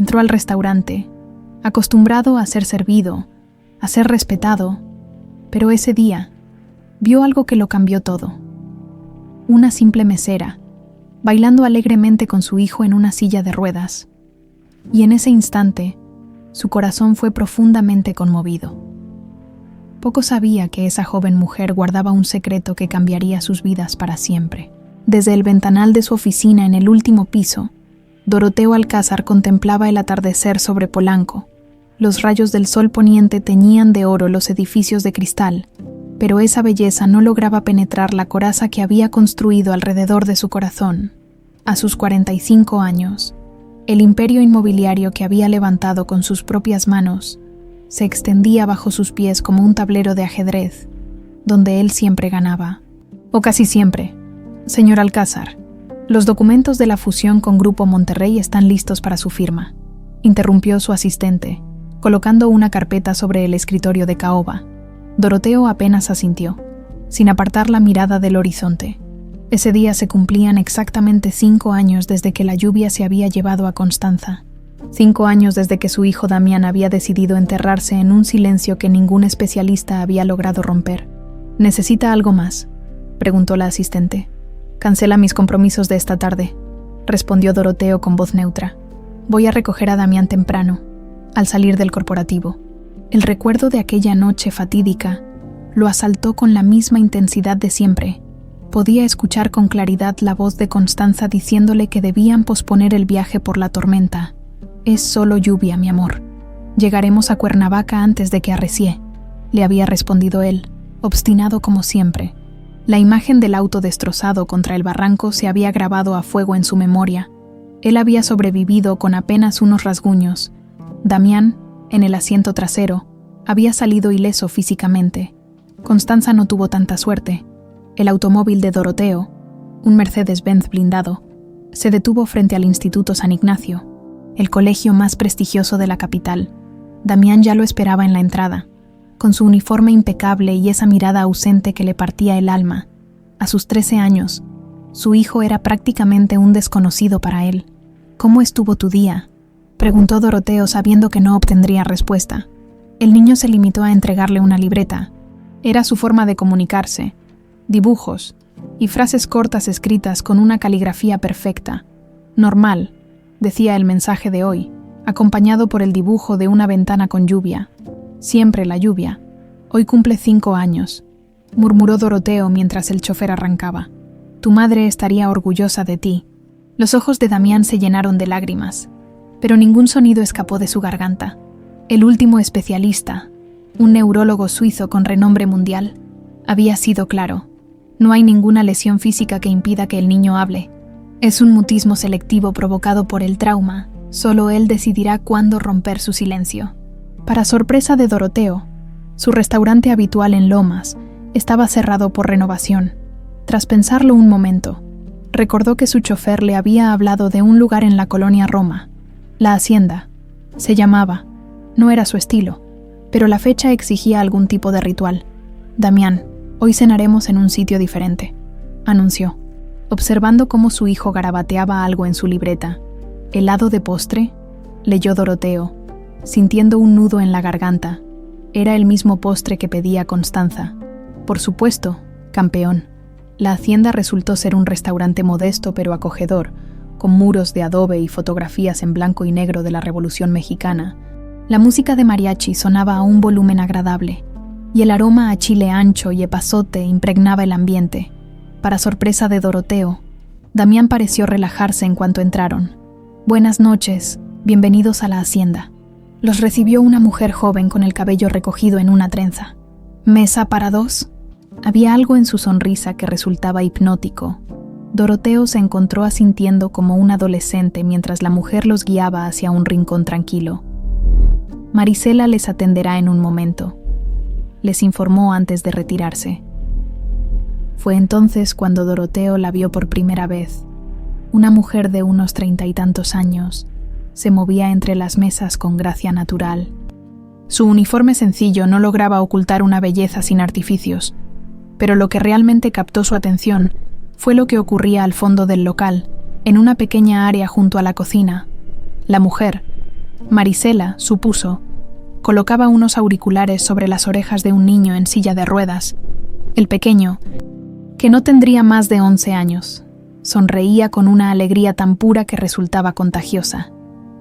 Entró al restaurante, acostumbrado a ser servido, a ser respetado, pero ese día vio algo que lo cambió todo. Una simple mesera, bailando alegremente con su hijo en una silla de ruedas. Y en ese instante, su corazón fue profundamente conmovido. Poco sabía que esa joven mujer guardaba un secreto que cambiaría sus vidas para siempre. Desde el ventanal de su oficina en el último piso, Doroteo Alcázar contemplaba el atardecer sobre Polanco. Los rayos del sol poniente teñían de oro los edificios de cristal, pero esa belleza no lograba penetrar la coraza que había construido alrededor de su corazón. A sus 45 años, el imperio inmobiliario que había levantado con sus propias manos se extendía bajo sus pies como un tablero de ajedrez, donde él siempre ganaba. O casi siempre. Señor Alcázar, los documentos de la fusión con Grupo Monterrey están listos para su firma, interrumpió su asistente, colocando una carpeta sobre el escritorio de caoba. Doroteo apenas asintió, sin apartar la mirada del horizonte. Ese día se cumplían exactamente 5 años desde que la lluvia se había llevado a Constanza. 5 años desde que su hijo Damián había decidido enterrarse en un silencio que ningún especialista había logrado romper. ¿Necesita algo más?, preguntó la asistente. Cancela mis compromisos de esta tarde, respondió Doroteo con voz neutra. Voy a recoger a Damián temprano, al salir del corporativo. El recuerdo de aquella noche fatídica lo asaltó con la misma intensidad de siempre. Podía escuchar con claridad la voz de Constanza diciéndole que debían posponer el viaje por la tormenta. Es solo lluvia, mi amor. Llegaremos a Cuernavaca antes de que arrecie, le había respondido él, obstinado como siempre. La imagen del auto destrozado contra el barranco se había grabado a fuego en su memoria. Él había sobrevivido con apenas unos rasguños. Damián, en el asiento trasero, había salido ileso físicamente. Constanza no tuvo tanta suerte. El automóvil de Doroteo, un Mercedes-Benz blindado, se detuvo frente al Instituto San Ignacio, el colegio más prestigioso de la capital. Damián ya lo esperaba en la entrada, con su uniforme impecable y esa mirada ausente que le partía el alma. A sus 13 años, su hijo era prácticamente un desconocido para él. ¿Cómo estuvo tu día?, preguntó Doroteo sabiendo que no obtendría respuesta. El niño se limitó a entregarle una libreta. Era su forma de comunicarse. Dibujos y frases cortas escritas con una caligrafía perfecta. Normal, decía el mensaje de hoy, acompañado por el dibujo de una ventana con lluvia. Siempre la lluvia. Hoy cumple 5 años, murmuró Doroteo mientras el chofer arrancaba. Tu madre estaría orgullosa de ti. Los ojos de Damián se llenaron de lágrimas, pero ningún sonido escapó de su garganta. El último especialista, un neurólogo suizo con renombre mundial, había sido claro. No hay ninguna lesión física que impida que el niño hable. Es un mutismo selectivo provocado por el trauma. Solo él decidirá cuándo romper su silencio. Para sorpresa de Doroteo, su restaurante habitual en Lomas estaba cerrado por renovación. Tras pensarlo un momento, recordó que su chofer le había hablado de un lugar en la colonia Roma. La Hacienda. Se llamaba. No era su estilo, pero la fecha exigía algún tipo de ritual. Damián, hoy cenaremos en un sitio diferente, anunció, observando cómo su hijo garabateaba algo en su libreta. ¿Helado de postre?, leyó Doroteo, sintiendo un nudo en la garganta. Era el mismo postre que pedía Constanza. Por supuesto, campeón. La Hacienda resultó ser un restaurante modesto pero acogedor, con muros de adobe y fotografías en blanco y negro de la Revolución Mexicana. La música de mariachi sonaba a un volumen agradable, y el aroma a chile ancho y epazote impregnaba el ambiente. Para sorpresa de Doroteo, Damián pareció relajarse en cuanto entraron. Buenas noches, bienvenidos a la Hacienda. Los recibió una mujer joven con el cabello recogido en una trenza. ¿Mesa para 2? Había algo en su sonrisa que resultaba hipnótico. Doroteo se encontró asintiendo como un adolescente mientras la mujer los guiaba hacia un rincón tranquilo. Marisela les atenderá en un momento, les informó antes de retirarse. Fue entonces cuando Doroteo la vio por primera vez. Una mujer de unos 30 y tantos años se movía entre las mesas con gracia natural. Su uniforme sencillo no lograba ocultar una belleza sin artificios, pero lo que realmente captó su atención fue lo que ocurría al fondo del local, en una pequeña área junto a la cocina. La mujer, Marisela, supuso, colocaba unos auriculares sobre las orejas de un niño en silla de ruedas. El pequeño, que no tendría más de 11 años, sonreía con una alegría tan pura que resultaba contagiosa.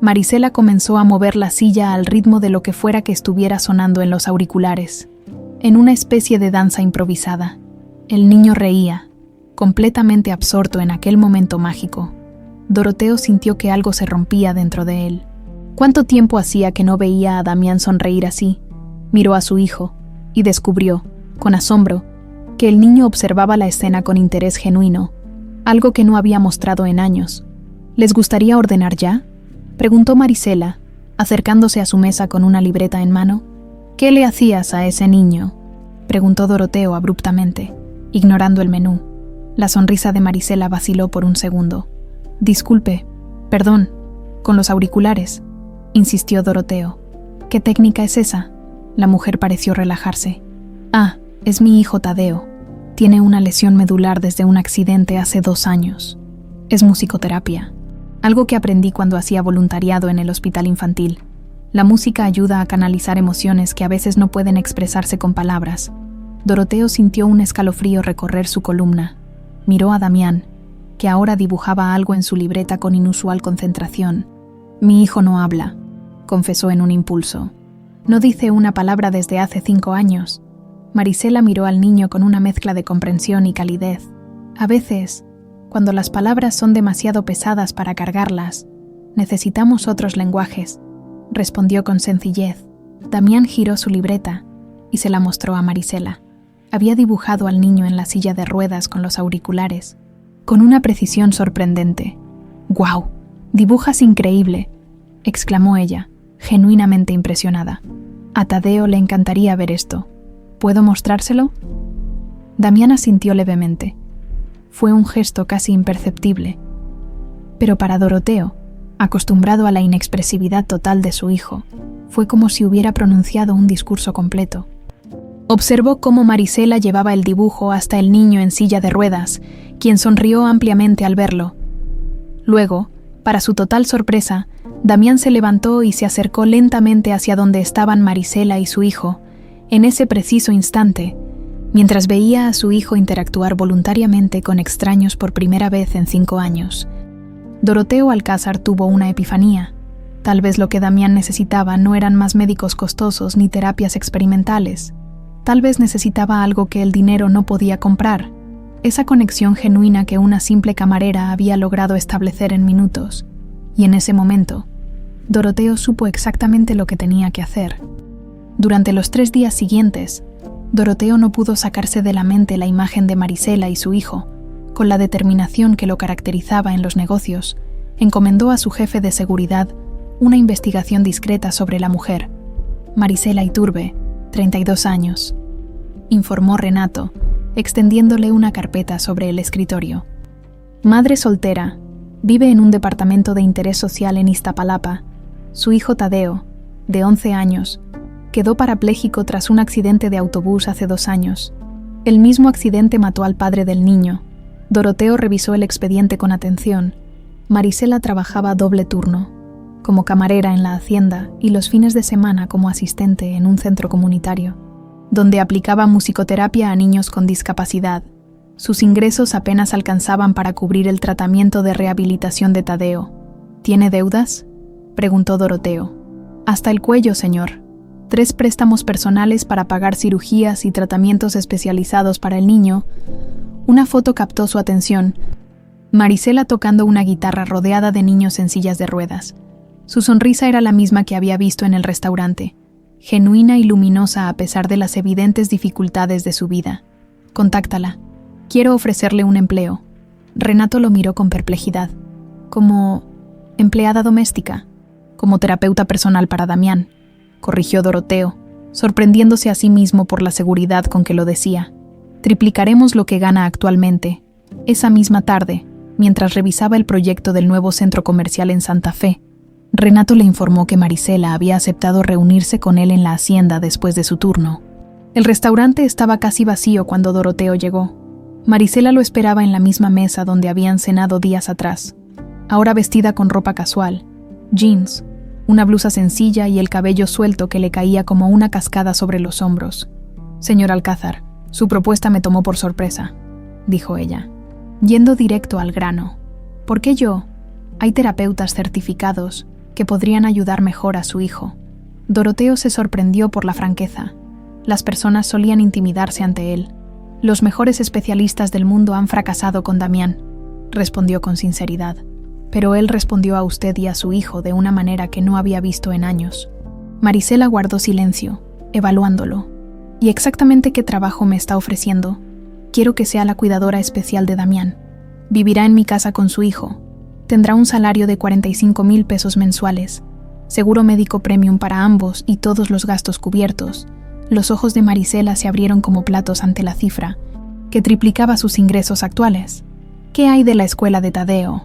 Marisela comenzó a mover la silla al ritmo de lo que fuera que estuviera sonando en los auriculares, en una especie de danza improvisada. El niño reía, completamente absorto en aquel momento mágico. Doroteo sintió que algo se rompía dentro de él. ¿Cuánto tiempo hacía que no veía a Damián sonreír así? Miró a su hijo y descubrió, con asombro, que el niño observaba la escena con interés genuino, algo que no había mostrado en años. ¿Les gustaría ordenar ya?, preguntó Marisela, acercándose a su mesa con una libreta en mano. ¿Qué le hacías a ese niño?, preguntó Doroteo abruptamente, ignorando el menú. La sonrisa de Marisela vaciló por un segundo. Disculpe, perdón, con los auriculares, insistió Doroteo. ¿Qué técnica es esa? La mujer pareció relajarse. Ah, es mi hijo Tadeo. Tiene una lesión medular desde un accidente hace 2 años. Es musicoterapia. Algo que aprendí cuando hacía voluntariado en el hospital infantil. La música ayuda a canalizar emociones que a veces no pueden expresarse con palabras. Doroteo sintió un escalofrío recorrer su columna. Miró a Damián, que ahora dibujaba algo en su libreta con inusual concentración. Mi hijo no habla, confesó en un impulso. No dice una palabra desde hace 5 años. Marisela miró al niño con una mezcla de comprensión y calidez. A veces, cuando las palabras son demasiado pesadas para cargarlas, necesitamos otros lenguajes, respondió con sencillez. Damián giró su libreta y se la mostró a Marisela. Había dibujado al niño en la silla de ruedas con los auriculares, con una precisión sorprendente. «¡Guau! Dibujas increíble», exclamó ella, genuinamente impresionada. A Tadeo le encantaría ver esto. ¿Puedo mostrárselo? Damián asintió levemente. Fue un gesto casi imperceptible. Pero para Doroteo, acostumbrado a la inexpresividad total de su hijo, fue como si hubiera pronunciado un discurso completo. Observó cómo Marisela llevaba el dibujo hasta el niño en silla de ruedas, quien sonrió ampliamente al verlo. Luego, para su total sorpresa, Damián se levantó y se acercó lentamente hacia donde estaban Marisela y su hijo. En ese preciso instante, mientras veía a su hijo interactuar voluntariamente con extraños por primera vez en 5 años, Doroteo Alcázar tuvo una epifanía. Tal vez lo que Damián necesitaba no eran más médicos costosos ni terapias experimentales. Tal vez necesitaba algo que el dinero no podía comprar, esa conexión genuina que una simple camarera había logrado establecer en minutos. Y en ese momento, Doroteo supo exactamente lo que tenía que hacer. Durante los 3 días siguientes, Doroteo no pudo sacarse de la mente la imagen de Marisela y su hijo. Con la determinación que lo caracterizaba en los negocios, encomendó a su jefe de seguridad una investigación discreta sobre la mujer. Marisela Iturbe, 32 años, informó Renato, extendiéndole una carpeta sobre el escritorio. Madre soltera, vive en un departamento de interés social en Iztapalapa. Su hijo Tadeo, de 11 años, quedó parapléjico tras un accidente de autobús hace 2 años. El mismo accidente mató al padre del niño. Doroteo revisó el expediente con atención. Marisela trabajaba doble turno, como camarera en la hacienda y los fines de semana como asistente en un centro comunitario, donde aplicaba musicoterapia a niños con discapacidad. Sus ingresos apenas alcanzaban para cubrir el tratamiento de rehabilitación de Tadeo. ¿Tiene deudas?, preguntó Doroteo. Hasta el cuello, señor. 3 préstamos personales para pagar cirugías y tratamientos especializados para el niño. Una foto captó su atención. Marisela tocando una guitarra rodeada de niños en sillas de ruedas. Su sonrisa era la misma que había visto en el restaurante, genuina y luminosa a pesar de las evidentes dificultades de su vida. Contáctala. Quiero ofrecerle un empleo. Renato lo miró con perplejidad. ¿Como empleada doméstica? Como terapeuta personal para Damián, corrigió Doroteo, sorprendiéndose a sí mismo por la seguridad con que lo decía. Triplicaremos lo que gana actualmente. Esa misma tarde, mientras revisaba el proyecto del nuevo centro comercial en Santa Fe, Renato le informó que Marisela había aceptado reunirse con él en la hacienda después de su turno. El restaurante estaba casi vacío cuando Doroteo llegó. Marisela lo esperaba en la misma mesa donde habían cenado días atrás, ahora vestida con ropa casual, jeans, una blusa sencilla y el cabello suelto que le caía como una cascada sobre los hombros. «Señor Alcázar, su propuesta me tomó por sorpresa», dijo ella, yendo directo al grano. «¿Por qué yo? Hay terapeutas certificados que podrían ayudar mejor a su hijo». Doroteo se sorprendió por la franqueza. Las personas solían intimidarse ante él. «Los mejores especialistas del mundo han fracasado con Damián», respondió con sinceridad. «Pero él respondió a usted y a su hijo de una manera que no había visto en años». Marisela guardó silencio, evaluándolo. «¿Y exactamente qué trabajo me está ofreciendo?» «Quiero que sea la cuidadora especial de Damián. Vivirá en mi casa con su hijo. Tendrá un salario de 45,000 pesos mensuales. Seguro médico premium para ambos y todos los gastos cubiertos». Los ojos de Marisela se abrieron como platos ante la cifra, que triplicaba sus ingresos actuales. «¿Qué hay de la escuela de Tadeo?»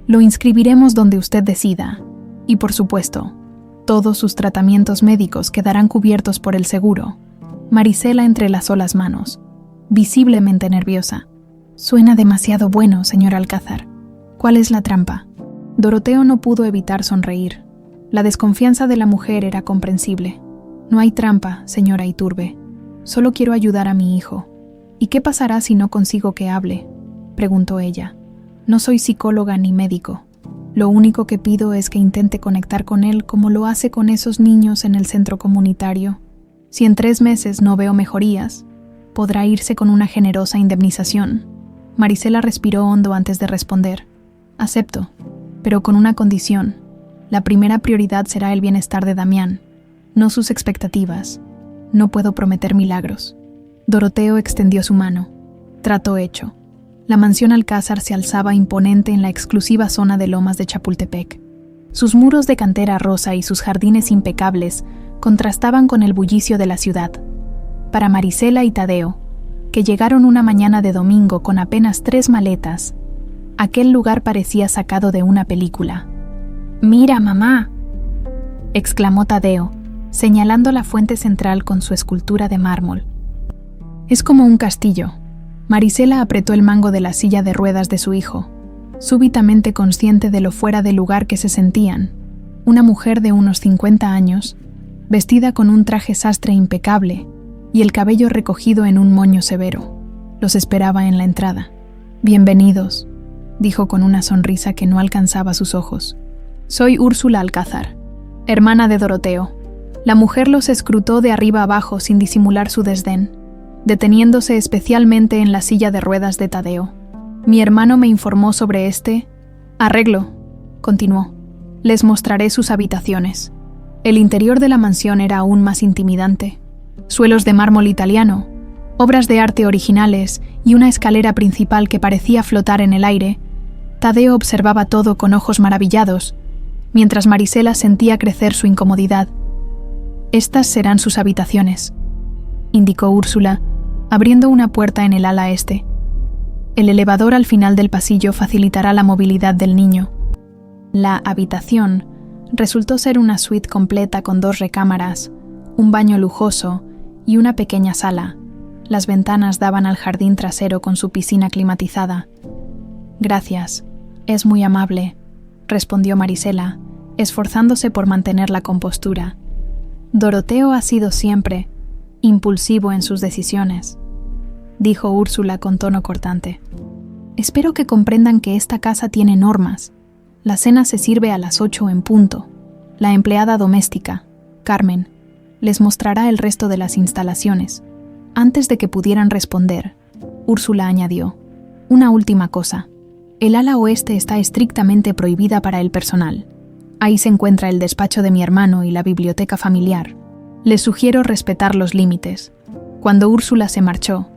«Lo inscribiremos donde usted decida. Y por supuesto, todos sus tratamientos médicos quedarán cubiertos por el seguro». Marisela entrelazó las manos, visiblemente nerviosa. «Suena demasiado bueno, señor Alcázar. ¿Cuál es la trampa?» Doroteo no pudo evitar sonreír. La desconfianza de la mujer era comprensible. «No hay trampa, señora Iturbe. Solo quiero ayudar a mi hijo». «¿Y qué pasará si no consigo que hable?», preguntó ella. «No soy psicóloga ni médico. Lo único que pido es que intente conectar con él como lo hace con esos niños en el centro comunitario. Si en 3 meses no veo mejorías, podrá irse con una generosa indemnización». Marisela respiró hondo antes de responder. «Acepto, pero con una condición. La primera prioridad será el bienestar de Damián, no sus expectativas. No puedo prometer milagros». Doroteo extendió su mano. Trato hecho. La mansión Alcázar se alzaba imponente en la exclusiva zona de Lomas de Chapultepec. Sus muros de cantera rosa y sus jardines impecables contrastaban con el bullicio de la ciudad. Para Marisela y Tadeo, que llegaron una mañana de domingo con apenas 3 maletas, aquel lugar parecía sacado de una película. «Mira, mamá», exclamó Tadeo, señalando la fuente central con su escultura de mármol. «Es como un castillo». Marisela apretó el mango de la silla de ruedas de su hijo, súbitamente consciente de lo fuera de lugar que se sentían. Una mujer de unos 50 años, vestida con un traje sastre impecable y el cabello recogido en un moño severo, los esperaba en la entrada. «Bienvenidos», dijo con una sonrisa que no alcanzaba sus ojos. «Soy Úrsula Alcázar, hermana de Doroteo». La mujer los escrutó de arriba abajo sin disimular su desdén, deteniéndose especialmente en la silla de ruedas de Tadeo. «Mi hermano me informó sobre este arreglo», continuó. «Les mostraré sus habitaciones». El interior de la mansión era aún más intimidante. Suelos de mármol italiano, obras de arte originales y una escalera principal que parecía flotar en el aire. Tadeo observaba todo con ojos maravillados, mientras Marisela sentía crecer su incomodidad. «Estas serán sus habitaciones», indicó Úrsula, abriendo una puerta en el ala este. «El elevador al final del pasillo facilitará la movilidad del niño». La habitación resultó ser una suite completa con 2 recámaras, un baño lujoso y una pequeña sala. Las ventanas daban al jardín trasero con su piscina climatizada. «Gracias, es muy amable», respondió Marisela, esforzándose por mantener la compostura. «Doroteo ha sido siempre impulsivo en sus decisiones», dijo Úrsula con tono cortante. «Espero que comprendan que esta casa tiene normas. La cena se sirve a las 8 en punto. La empleada doméstica, Carmen, les mostrará el resto de las instalaciones». Antes de que pudieran responder, Úrsula añadió: «Una última cosa. El ala oeste está estrictamente prohibida para el personal. Ahí se encuentra el despacho de mi hermano y la biblioteca familiar. Les sugiero respetar los límites». Cuando Úrsula se marchó,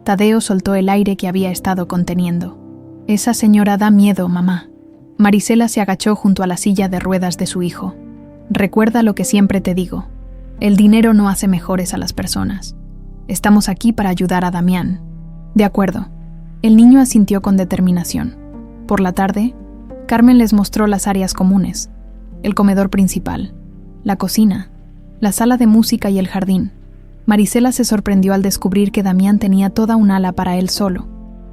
Tadeo soltó el aire que había estado conteniendo. «Esa señora da miedo, mamá». Marisela se agachó junto a la silla de ruedas de su hijo. «Recuerda lo que siempre te digo. El dinero no hace mejores a las personas. Estamos aquí para ayudar a Damián». «De acuerdo». El niño asintió con determinación. Por la tarde, Carmen les mostró las áreas comunes, el comedor principal, la cocina, la sala de música y el jardín. Marisela se sorprendió al descubrir que Damián tenía toda un ala para él solo,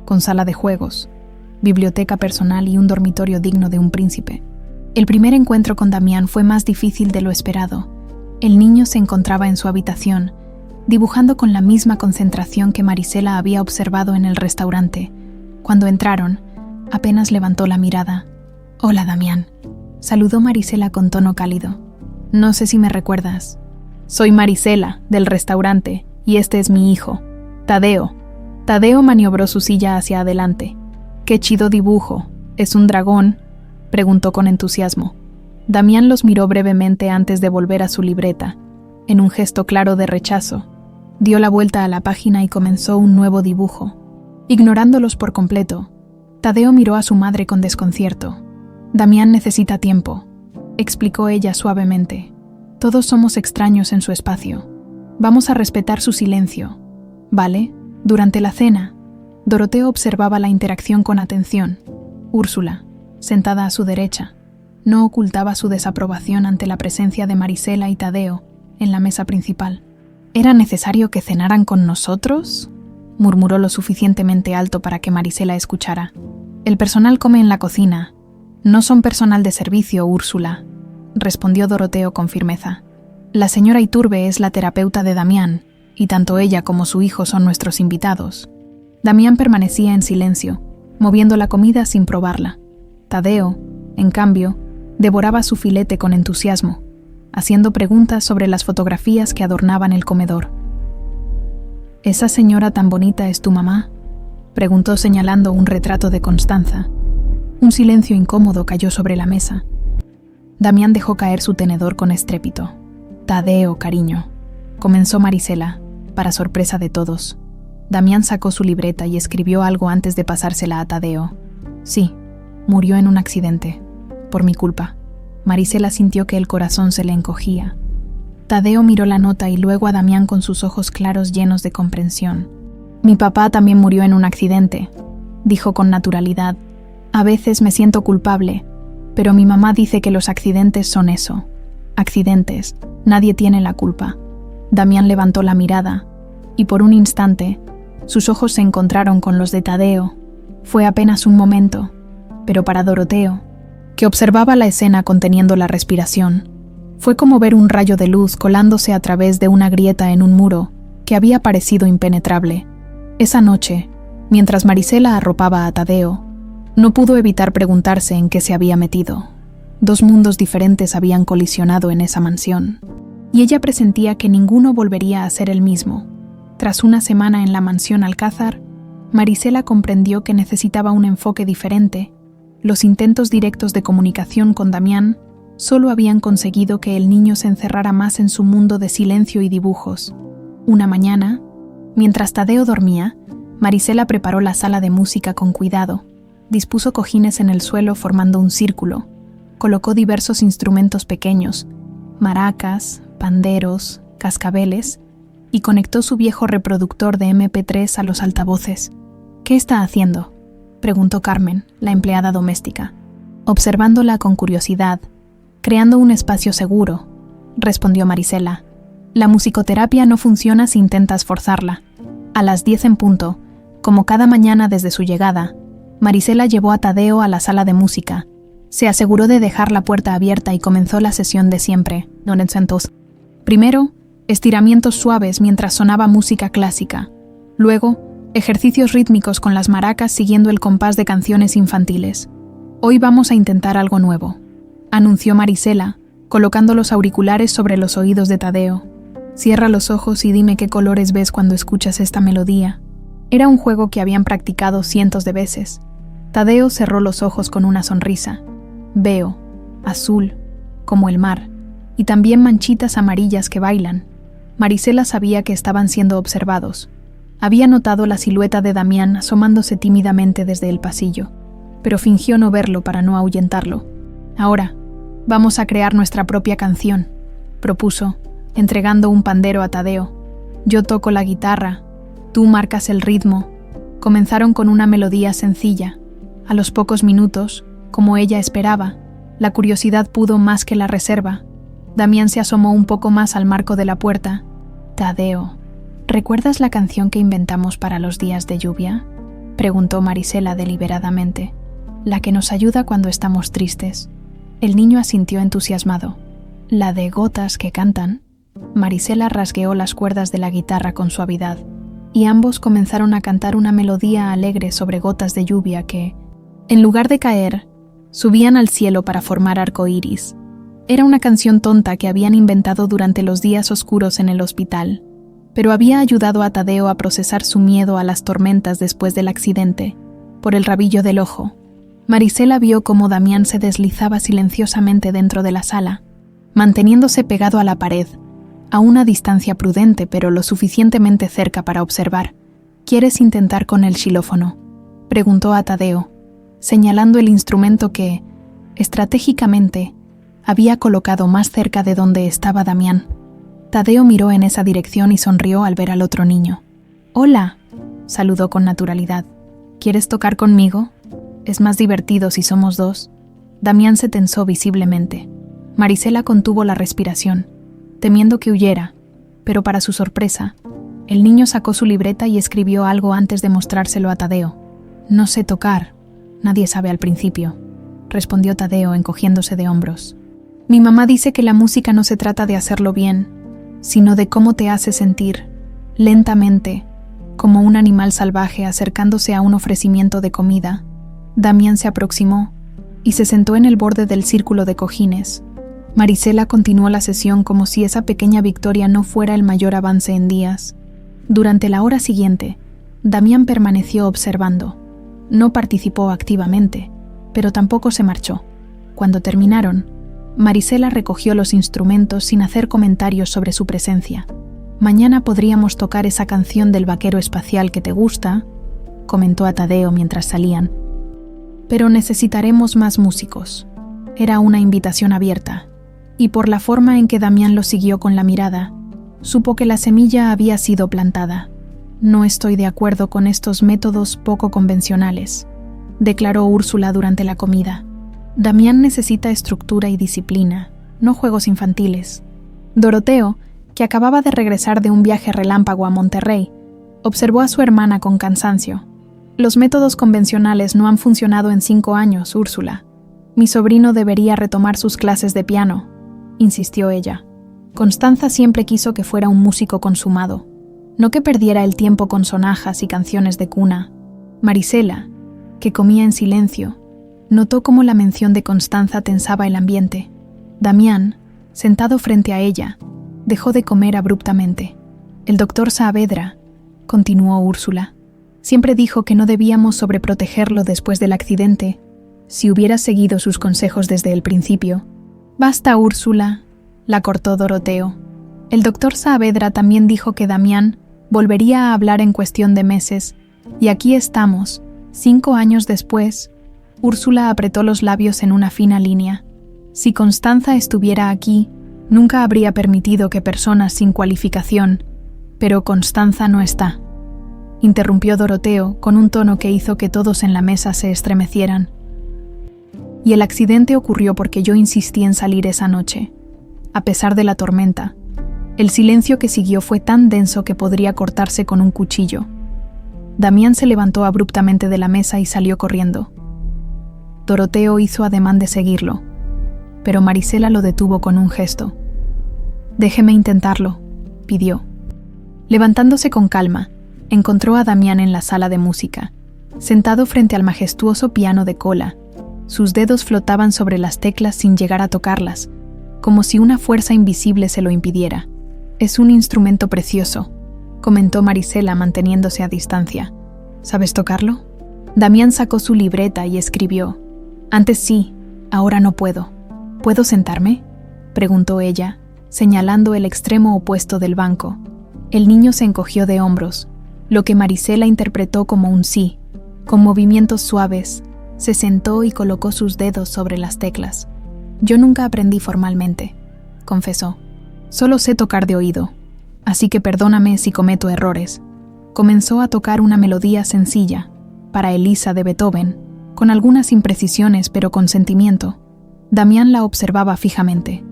con sala de juegos, biblioteca personal y un dormitorio digno de un príncipe. El primer encuentro con Damián fue más difícil de lo esperado. El niño se encontraba en su habitación, dibujando con la misma concentración que Marisela había observado en el restaurante. Cuando entraron, apenas levantó la mirada. «Hola, Damián», saludó Marisela con tono cálido. «No sé si me recuerdas. Soy Marisela, del restaurante, y este es mi hijo, Tadeo». Tadeo maniobró su silla hacia adelante. «Qué chido dibujo. ¿Es un dragón?», preguntó con entusiasmo. Damián los miró brevemente antes de volver a su libreta. En un gesto claro de rechazo, dio la vuelta a la página y comenzó un nuevo dibujo. Ignorándolos por completo, Tadeo miró a su madre con desconcierto. «Damián necesita tiempo», explicó ella suavemente. «Todos somos extraños en su espacio. Vamos a respetar su silencio, ¿vale?» Durante la cena, Doroteo observaba la interacción con atención. Úrsula, sentada a su derecha, no ocultaba su desaprobación ante la presencia de Marisela y Tadeo en la mesa principal. «¿Era necesario que cenaran con nosotros?», murmuró lo suficientemente alto para que Marisela escuchara. «El personal come en la cocina. No son personal de servicio, Úrsula», respondió Doroteo con firmeza. «La señora Iturbe es la terapeuta de Damián, y tanto ella como su hijo son nuestros invitados». Damián permanecía en silencio, moviendo la comida sin probarla. Tadeo, en cambio, devoraba su filete con entusiasmo, haciendo preguntas sobre las fotografías que adornaban el comedor. «¿Esa señora tan bonita es tu mamá?», preguntó señalando un retrato de Constanza. Un silencio incómodo cayó sobre la mesa. Damián dejó caer su tenedor con estrépito. «Tadeo, cariño», comenzó Marisela, para sorpresa de todos. Damián sacó su libreta y escribió algo antes de pasársela a Tadeo. «Sí, murió en un accidente. Por mi culpa». Marisela sintió que el corazón se le encogía. Tadeo miró la nota y luego a Damián con sus ojos claros llenos de comprensión. «Mi papá también murió en un accidente», dijo con naturalidad. «A veces me siento culpable, pero mi mamá dice que los accidentes son eso. Accidentes, nadie tiene la culpa». Damián levantó la mirada, y por un instante, sus ojos se encontraron con los de Tadeo. Fue apenas un momento, pero para Doroteo, que observaba la escena conteniendo la respiración, fue como ver un rayo de luz colándose a través de una grieta en un muro que había parecido impenetrable. Esa noche, mientras Marisela arropaba a Tadeo, no pudo evitar preguntarse en qué se había metido. Dos mundos diferentes habían colisionado en esa mansión, y ella presentía que ninguno volvería a ser el mismo. Tras una semana en la mansión Alcázar, Marisela comprendió que necesitaba un enfoque diferente. Los intentos directos de comunicación con Damián solo habían conseguido que el niño se encerrara más en su mundo de silencio y dibujos. Una mañana, mientras Tadeo dormía, Marisela preparó la sala de música con cuidado, dispuso cojines en el suelo formando un círculo, colocó diversos instrumentos pequeños, maracas, panderos, cascabeles, y conectó su viejo reproductor de MP3 a los altavoces. «¿Qué está haciendo?», preguntó Carmen, la empleada doméstica. «Observándola con curiosidad, creando un espacio seguro», respondió Marisela. «La musicoterapia no funciona si intentas forzarla». A las 10 en punto, como cada mañana desde su llegada, Marisela llevó a Tadeo a la sala de música. Se aseguró de dejar la puerta abierta y comenzó la sesión de siempre, don Encentos. Primero, estiramientos suaves mientras sonaba música clásica. Luego, ejercicios rítmicos con las maracas siguiendo el compás de canciones infantiles. «Hoy vamos a intentar algo nuevo», anunció Marisela, colocando los auriculares sobre los oídos de Tadeo. «Cierra los ojos y dime qué colores ves cuando escuchas esta melodía». Era un juego que habían practicado cientos de veces. Tadeo cerró los ojos con una sonrisa. «Veo, azul, como el mar, y también manchitas amarillas que bailan». Marisela sabía que estaban siendo observados. Había notado la silueta de Damián asomándose tímidamente desde el pasillo, pero fingió no verlo para no ahuyentarlo. «Ahora, vamos a crear nuestra propia canción», propuso, entregando un pandero a Tadeo. «Yo toco la guitarra, tú marcas el ritmo». Comenzaron con una melodía sencilla. A los pocos minutos, como ella esperaba, la curiosidad pudo más que la reserva. Damián se asomó un poco más al marco de la puerta. «Tadeo, ¿recuerdas la canción que inventamos para los días de lluvia?», preguntó Marisela deliberadamente. «La que nos ayuda cuando estamos tristes». El niño asintió entusiasmado. La de gotas que cantan. Marisela rasgueó las cuerdas de la guitarra con suavidad, y ambos comenzaron a cantar una melodía alegre sobre gotas de lluvia que, en lugar de caer, subían al cielo para formar arcoíris. Era una canción tonta que habían inventado durante los días oscuros en el hospital, pero había ayudado a Tadeo a procesar su miedo a las tormentas después del accidente. Por el rabillo del ojo, Marisela vio cómo Damián se deslizaba silenciosamente dentro de la sala, manteniéndose pegado a la pared, a una distancia prudente pero lo suficientemente cerca para observar. «¿Quieres intentar con el xilófono?», preguntó a Tadeo, señalando el instrumento que, estratégicamente, había colocado más cerca de donde estaba Damián. Tadeo miró en esa dirección y sonrió al ver al otro niño. «Hola», saludó con naturalidad. «¿Quieres tocar conmigo? Es más divertido si somos dos». Damián se tensó visiblemente. Marisela contuvo la respiración, temiendo que huyera, pero para su sorpresa, el niño sacó su libreta y escribió algo antes de mostrárselo a Tadeo. «No sé tocar, nadie sabe al principio», respondió Tadeo encogiéndose de hombros. «Mi mamá dice que la música no se trata de hacerlo bien, sino de cómo te hace sentir, lentamente, como un animal salvaje acercándose a un ofrecimiento de comida». Damián se aproximó y se sentó en el borde del círculo de cojines. Marisela continuó la sesión como si esa pequeña victoria no fuera el mayor avance en días. Durante la hora siguiente, Damián permaneció observando. No participó activamente, pero tampoco se marchó. Cuando terminaron, Marisela recogió los instrumentos sin hacer comentarios sobre su presencia. «Mañana podríamos tocar esa canción del vaquero espacial que te gusta», comentó a Tadeo mientras salían. «Pero necesitaremos más músicos». Era una invitación abierta, y por la forma en que Damián lo siguió con la mirada, supo que la semilla había sido plantada. «No estoy de acuerdo con estos métodos poco convencionales», declaró Úrsula durante la comida. «Damián necesita estructura y disciplina, no juegos infantiles». Doroteo, que acababa de regresar de un viaje relámpago a Monterrey, observó a su hermana con cansancio. «Los métodos convencionales no han funcionado en 5 años, Úrsula. Mi sobrino debería retomar sus clases de piano», insistió ella. Constanza siempre quiso que fuera un músico consumado, no que perdiera el tiempo con sonajas y canciones de cuna. Marisela, que comía en silencio, notó cómo la mención de Constanza tensaba el ambiente. Damián, sentado frente a ella, dejó de comer abruptamente. «El doctor Saavedra», continuó Úrsula, «siempre dijo que no debíamos sobreprotegerlo después del accidente. Si hubiera seguido sus consejos desde el principio». «Basta, Úrsula», la cortó Doroteo. «El doctor Saavedra también dijo que Damián volvería a hablar en cuestión de meses, y aquí estamos, 5 años después». Úrsula apretó los labios en una fina línea. «Si Constanza estuviera aquí, nunca habría permitido que personas sin cualificación, pero Constanza no está», interrumpió Doroteo con un tono que hizo que todos en la mesa se estremecieran. «Y el accidente ocurrió porque yo insistí en salir esa noche. A pesar de la tormenta, el silencio que siguió fue tan denso que podría cortarse con un cuchillo». Damián se levantó abruptamente de la mesa y salió corriendo. Doroteo hizo ademán de seguirlo, pero Marisela lo detuvo con un gesto. «Déjeme intentarlo», pidió. Levantándose con calma, encontró a Damián en la sala de música, sentado frente al majestuoso piano de cola. Sus dedos flotaban sobre las teclas sin llegar a tocarlas, como si una fuerza invisible se lo impidiera. «Es un instrumento precioso», comentó Marisela manteniéndose a distancia. «¿Sabes tocarlo?». Damián sacó su libreta y escribió. «Antes sí, ahora no puedo». «¿Puedo sentarme?», preguntó ella, señalando el extremo opuesto del banco. El niño se encogió de hombros, lo que Marisela interpretó como un sí. Con movimientos suaves, se sentó y colocó sus dedos sobre las teclas. «Yo nunca aprendí formalmente», confesó. «Solo sé tocar de oído, así que perdóname si cometo errores». Comenzó a tocar una melodía sencilla, para Elisa de Beethoven, con algunas imprecisiones pero con sentimiento. Damián la observaba fijamente.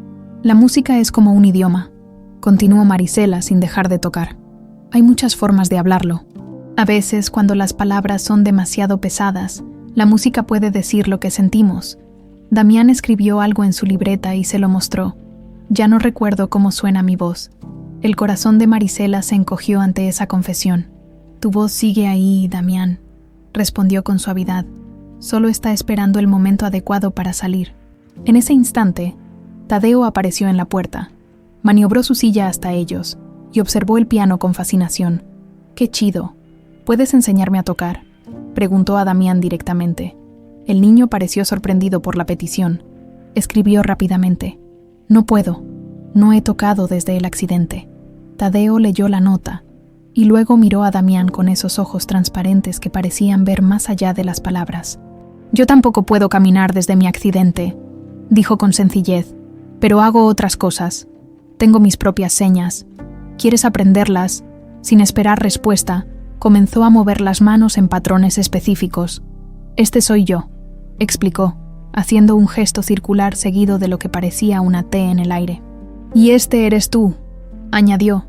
«La música es como un idioma», continuó Marisela sin dejar de tocar. «Hay muchas formas de hablarlo. A veces, cuando las palabras son demasiado pesadas, la música puede decir lo que sentimos, Damián escribió algo en su libreta y se lo mostró. Ya no recuerdo cómo suena mi voz. El corazón de Marisela se encogió ante esa confesión. Tu voz sigue ahí, Damián, respondió con suavidad. Solo está esperando el momento adecuado para salir. En ese instante, Tadeo apareció en la puerta. Maniobró su silla hasta ellos y observó el piano con fascinación. ¡Qué chido! ¿Puedes enseñarme a tocar?, preguntó a Damián directamente. El niño pareció sorprendido por la petición. Escribió rápidamente. No puedo. No he tocado desde el accidente. Tadeo leyó la nota y luego miró a Damián con esos ojos transparentes que parecían ver más allá de las palabras. Yo tampoco puedo caminar desde mi accidente, dijo con sencillez, pero hago otras cosas. Tengo mis propias señas. ¿Quieres aprenderlas? Sin esperar respuesta, comenzó a mover las manos en patrones específicos. Este soy yo, explicó, haciendo un gesto circular seguido de lo que parecía una T en el aire. Y este eres tú, añadió,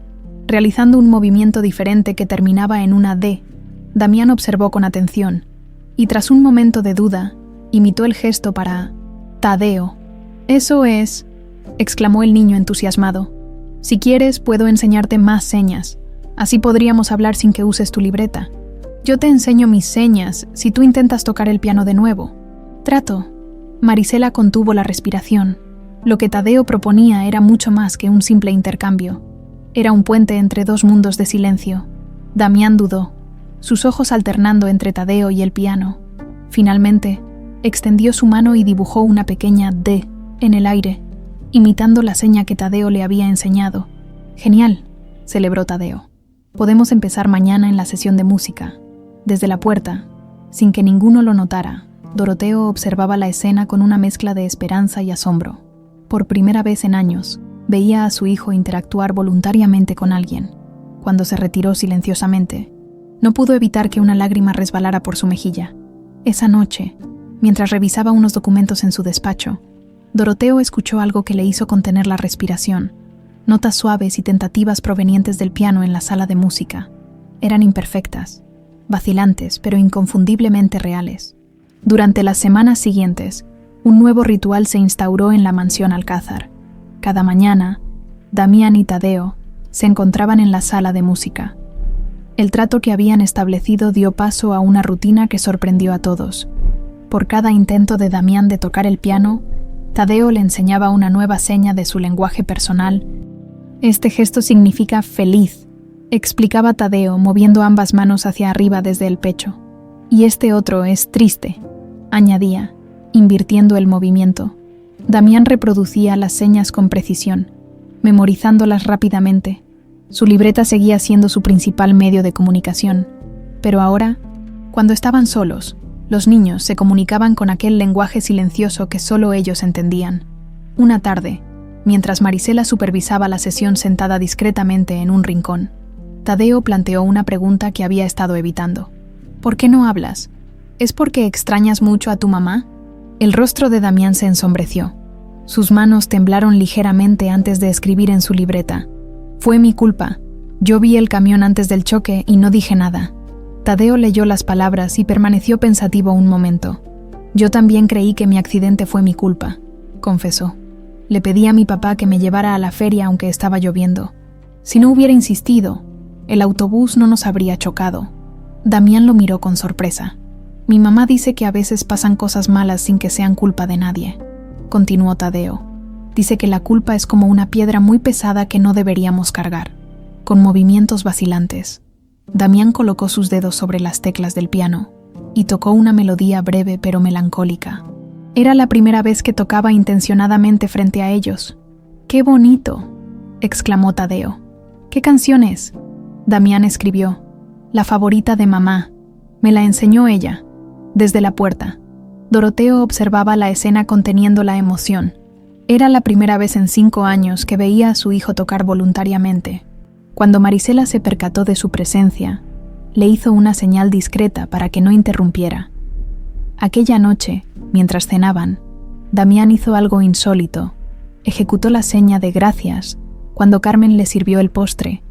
realizando un movimiento diferente que terminaba en una D. Damián observó con atención, y tras un momento de duda, imitó el gesto para Tadeo. Eso es, exclamó el niño entusiasmado. Si quieres, puedo enseñarte más señas. Así podríamos hablar sin que uses tu libreta. Yo te enseño mis señas si tú intentas tocar el piano de nuevo. Trato. Marisela contuvo la respiración. Lo que Tadeo proponía era mucho más que un simple intercambio. Era un puente entre dos mundos de silencio. Damián dudó, sus ojos alternando entre Tadeo y el piano. Finalmente, extendió su mano y dibujó una pequeña D en el aire, imitando la seña que Tadeo le había enseñado. Genial, celebró Tadeo. Podemos empezar mañana en la sesión de música. Desde la puerta, sin que ninguno lo notara, Doroteo observaba la escena con una mezcla de esperanza y asombro. Por primera vez en años, veía a su hijo interactuar voluntariamente con alguien. Cuando se retiró silenciosamente, no pudo evitar que una lágrima resbalara por su mejilla. Esa noche, mientras revisaba unos documentos en su despacho, Doroteo escuchó algo que le hizo contener la respiración. Notas suaves y tentativas provenientes del piano en la sala de música. Eran imperfectas, vacilantes, pero inconfundiblemente reales. Durante las semanas siguientes, un nuevo ritual se instauró en la mansión Alcázar. Cada mañana, Damián y Tadeo se encontraban en la sala de música. El trato que habían establecido dio paso a una rutina que sorprendió a todos. Por cada intento de Damián de tocar el piano, Tadeo le enseñaba una nueva seña de su lenguaje personal. Este gesto significa feliz, explicaba Tadeo, moviendo ambas manos hacia arriba desde el pecho. Y este otro es triste, añadía, invirtiendo el movimiento. Damián reproducía las señas con precisión, memorizándolas rápidamente. Su libreta seguía siendo su principal medio de comunicación, pero ahora, cuando estaban solos, los niños se comunicaban con aquel lenguaje silencioso que solo ellos entendían. Una tarde, mientras Marisela supervisaba la sesión sentada discretamente en un rincón, Tadeo planteó una pregunta que había estado evitando. ¿Por qué no hablas? ¿Es porque extrañas mucho a tu mamá? El rostro de Damián se ensombreció. Sus manos temblaron ligeramente antes de escribir en su libreta. Fue mi culpa. Yo vi el camión antes del choque y no dije nada. Tadeo leyó las palabras y permaneció pensativo un momento. Yo también creí que mi accidente fue mi culpa, confesó. Le pedí a mi papá que me llevara a la feria aunque estaba lloviendo. Si no hubiera insistido, el autobús no nos habría chocado. Damián lo miró con sorpresa. Mi mamá dice que a veces pasan cosas malas sin que sean culpa de nadie, continuó Tadeo. Dice que la culpa es como una piedra muy pesada que no deberíamos cargar. Con movimientos vacilantes, Damián colocó sus dedos sobre las teclas del piano y tocó una melodía breve pero melancólica. Era la primera vez que tocaba intencionadamente frente a ellos. ¡Qué bonito!, exclamó Tadeo. ¿Qué canción es? Damián escribió. La favorita de mamá. Me la enseñó ella. Desde la puerta, Doroteo observaba la escena conteniendo la emoción. Era la primera vez en 5 años que veía a su hijo tocar voluntariamente. Cuando Marisela se percató de su presencia, le hizo una señal discreta para que no interrumpiera. Aquella noche, mientras cenaban, Damián hizo algo insólito. Ejecutó la seña de gracias cuando Carmen le sirvió el postre.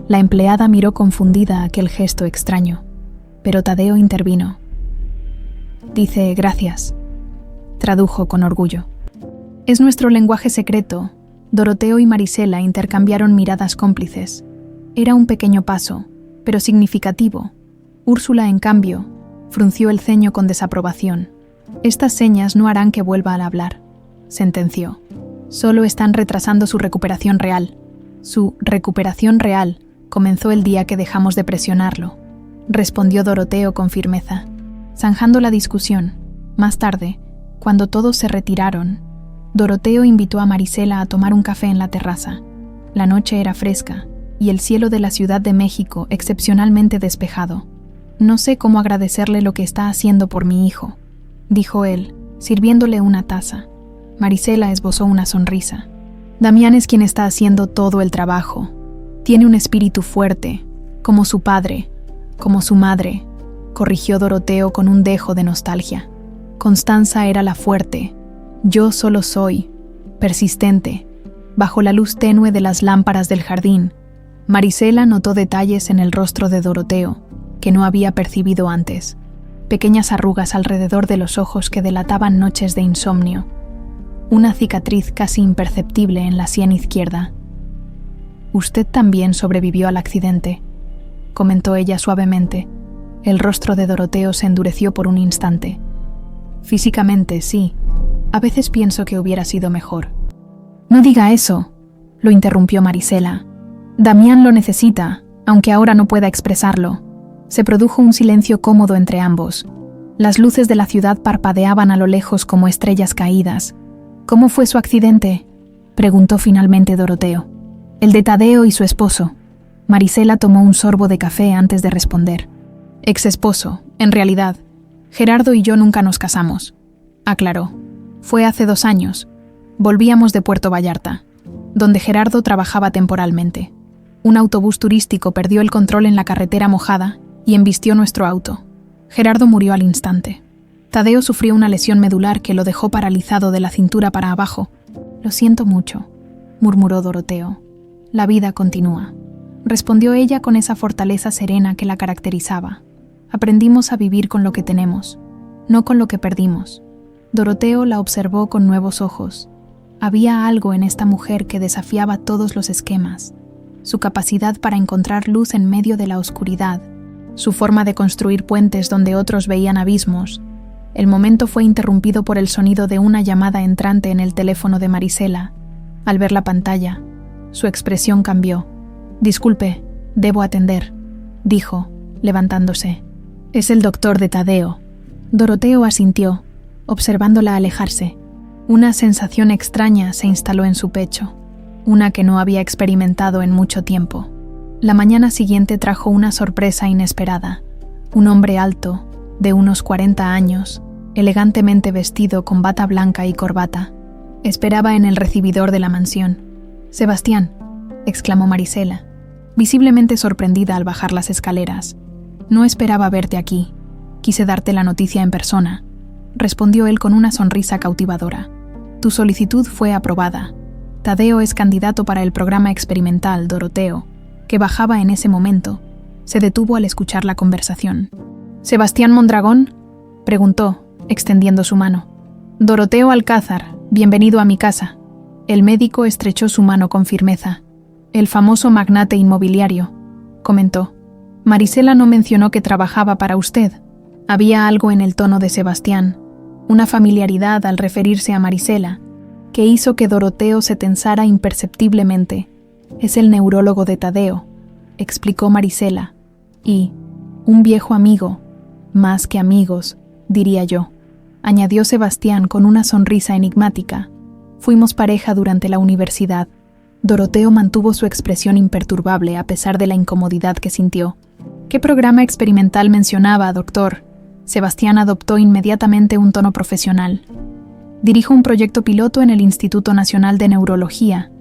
La empleada miró confundida aquel gesto extraño, pero Tadeo intervino. Dice gracias. tradujo con orgullo. Es nuestro lenguaje secreto. Doroteo y Marisela intercambiaron miradas cómplices. Era un pequeño paso, pero significativo. Úrsula, en cambio, frunció el ceño con desaprobación. Estas señas no harán que vuelva a hablar, sentenció. Solo están retrasando su recuperación real. Su recuperación real comenzó el día que dejamos de presionarlo, respondió Doroteo con firmeza. Zanjando la discusión, más tarde, cuando todos se retiraron, Doroteo invitó a Marisela a tomar un café en la terraza. La noche era fresca y el cielo de la Ciudad de México excepcionalmente despejado. No sé cómo agradecerle lo que está haciendo por mi hijo, dijo él, sirviéndole una taza. Marisela esbozó una sonrisa. Damián es quien está haciendo todo el trabajo. Tiene un espíritu fuerte, como su padre, como su madre, corrigió Doroteo con un dejo de nostalgia. Constanza era la fuerte. Yo solo soy, persistente, bajo la luz tenue de las lámparas del jardín. Marisela notó detalles en el rostro de Doroteo que no había percibido antes. Pequeñas arrugas alrededor de los ojos que delataban noches de insomnio. Una cicatriz casi imperceptible en la sien izquierda. «Usted también sobrevivió al accidente», comentó ella suavemente. El rostro de Doroteo se endureció por un instante. «Físicamente, sí. A veces pienso que hubiera sido mejor». «No diga eso», lo interrumpió Marisela. «Damián lo necesita, aunque ahora no pueda expresarlo». Se produjo un silencio cómodo entre ambos. Las luces de la ciudad parpadeaban a lo lejos como estrellas caídas. «¿Cómo fue su accidente?», preguntó finalmente Doroteo. «El de Tadeo y su esposo». Marisela tomó un sorbo de café antes de responder. «Ex esposo, en realidad. Gerardo y yo nunca nos casamos», aclaró. «Fue hace 2 años. Volvíamos de Puerto Vallarta, donde Gerardo trabajaba temporalmente. Un autobús turístico perdió el control en la carretera mojada y embistió nuestro auto. Gerardo murió al instante. Tadeo sufrió una lesión medular que lo dejó paralizado de la cintura para abajo. «Lo siento mucho», murmuró Doroteo. «La vida continúa», respondió ella con esa fortaleza serena que la caracterizaba. «Aprendimos a vivir con lo que tenemos, no con lo que perdimos». Doroteo la observó con nuevos ojos. Había algo en esta mujer que desafiaba todos los esquemas. Su capacidad para encontrar luz en medio de la oscuridad, su forma de construir puentes donde otros veían abismos. El momento fue interrumpido por el sonido de una llamada entrante en el teléfono de Marisela. Al ver la pantalla, su expresión cambió. «Disculpe, debo atender», dijo, levantándose. «Es el doctor de Tadeo». Doroteo asintió, observándola alejarse. Una sensación extraña se instaló en su pecho, una que no había experimentado en mucho tiempo. La mañana siguiente trajo una sorpresa inesperada. Un hombre alto, de unos 40 años, elegantemente vestido con bata blanca y corbata, esperaba en el recibidor de la mansión. «Sebastián», exclamó Marisela, visiblemente sorprendida al bajar las escaleras. «No esperaba verte aquí. Quise darte la noticia en persona», respondió él con una sonrisa cautivadora. «Tu solicitud fue aprobada. Tadeo es candidato para el programa experimental, Doroteo», que bajaba en ese momento, se detuvo al escuchar la conversación. «¿Sebastián Mondragón?», preguntó, extendiendo su mano. «Doroteo Alcázar, bienvenido a mi casa». El médico estrechó su mano con firmeza. «El famoso magnate inmobiliario», comentó. «Marisela no mencionó que trabajaba para usted». Había algo en el tono de Sebastián, una familiaridad al referirse a Marisela, que hizo que Doroteo se tensara imperceptiblemente. «Es el neurólogo de Tadeo», explicó Marisela, «y un viejo amigo, más que amigos, diría yo», añadió Sebastián con una sonrisa enigmática. «Fuimos pareja durante la universidad». Doroteo mantuvo su expresión imperturbable a pesar de la incomodidad que sintió. «¿Qué programa experimental mencionaba, doctor?». Sebastián adoptó inmediatamente un tono profesional. «Dirijo un proyecto piloto en el Instituto Nacional de Neurología.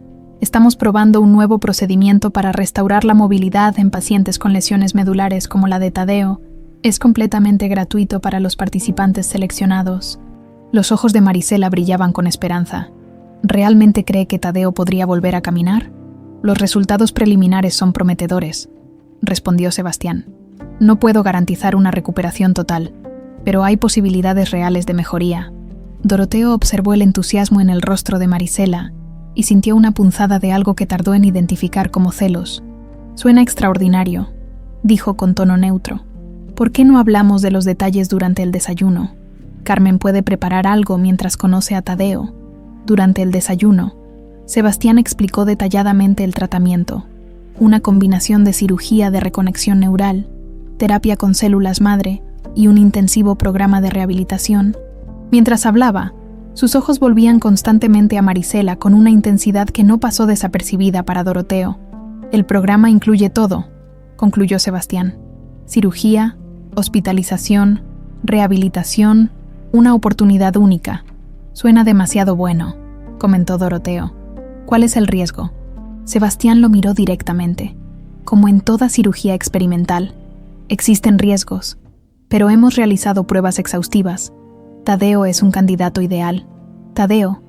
Estamos probando un nuevo procedimiento para restaurar la movilidad en pacientes con lesiones medulares como la de Tadeo. Es completamente gratuito para los participantes seleccionados». Los ojos de Marisela brillaban con esperanza. ¿Realmente cree que Tadeo podría volver a caminar? «Los resultados preliminares son prometedores», respondió Sebastián. «No puedo garantizar una recuperación total, pero hay posibilidades reales de mejoría». Doroteo observó el entusiasmo en el rostro de Marisela y sintió una punzada de algo que tardó en identificar como celos. «Suena extraordinario», dijo con tono neutro. «¿Por qué no hablamos de los detalles durante el desayuno? Carmen puede preparar algo mientras conoce a Tadeo». Durante el desayuno, Sebastián explicó detalladamente el tratamiento, una combinación de cirugía de reconexión neural, terapia con células madre y un intensivo programa de rehabilitación. Mientras hablaba, sus ojos volvían constantemente a Marisela con una intensidad que no pasó desapercibida para Doroteo. «El programa incluye todo», concluyó Sebastián. «Cirugía, hospitalización, rehabilitación, una oportunidad única. Suena demasiado bueno», comentó Doroteo. «¿Cuál es el riesgo?». Sebastián lo miró directamente. «Como en toda cirugía experimental, existen riesgos, pero hemos realizado pruebas exhaustivas. Tadeo es un candidato ideal». Tadeo,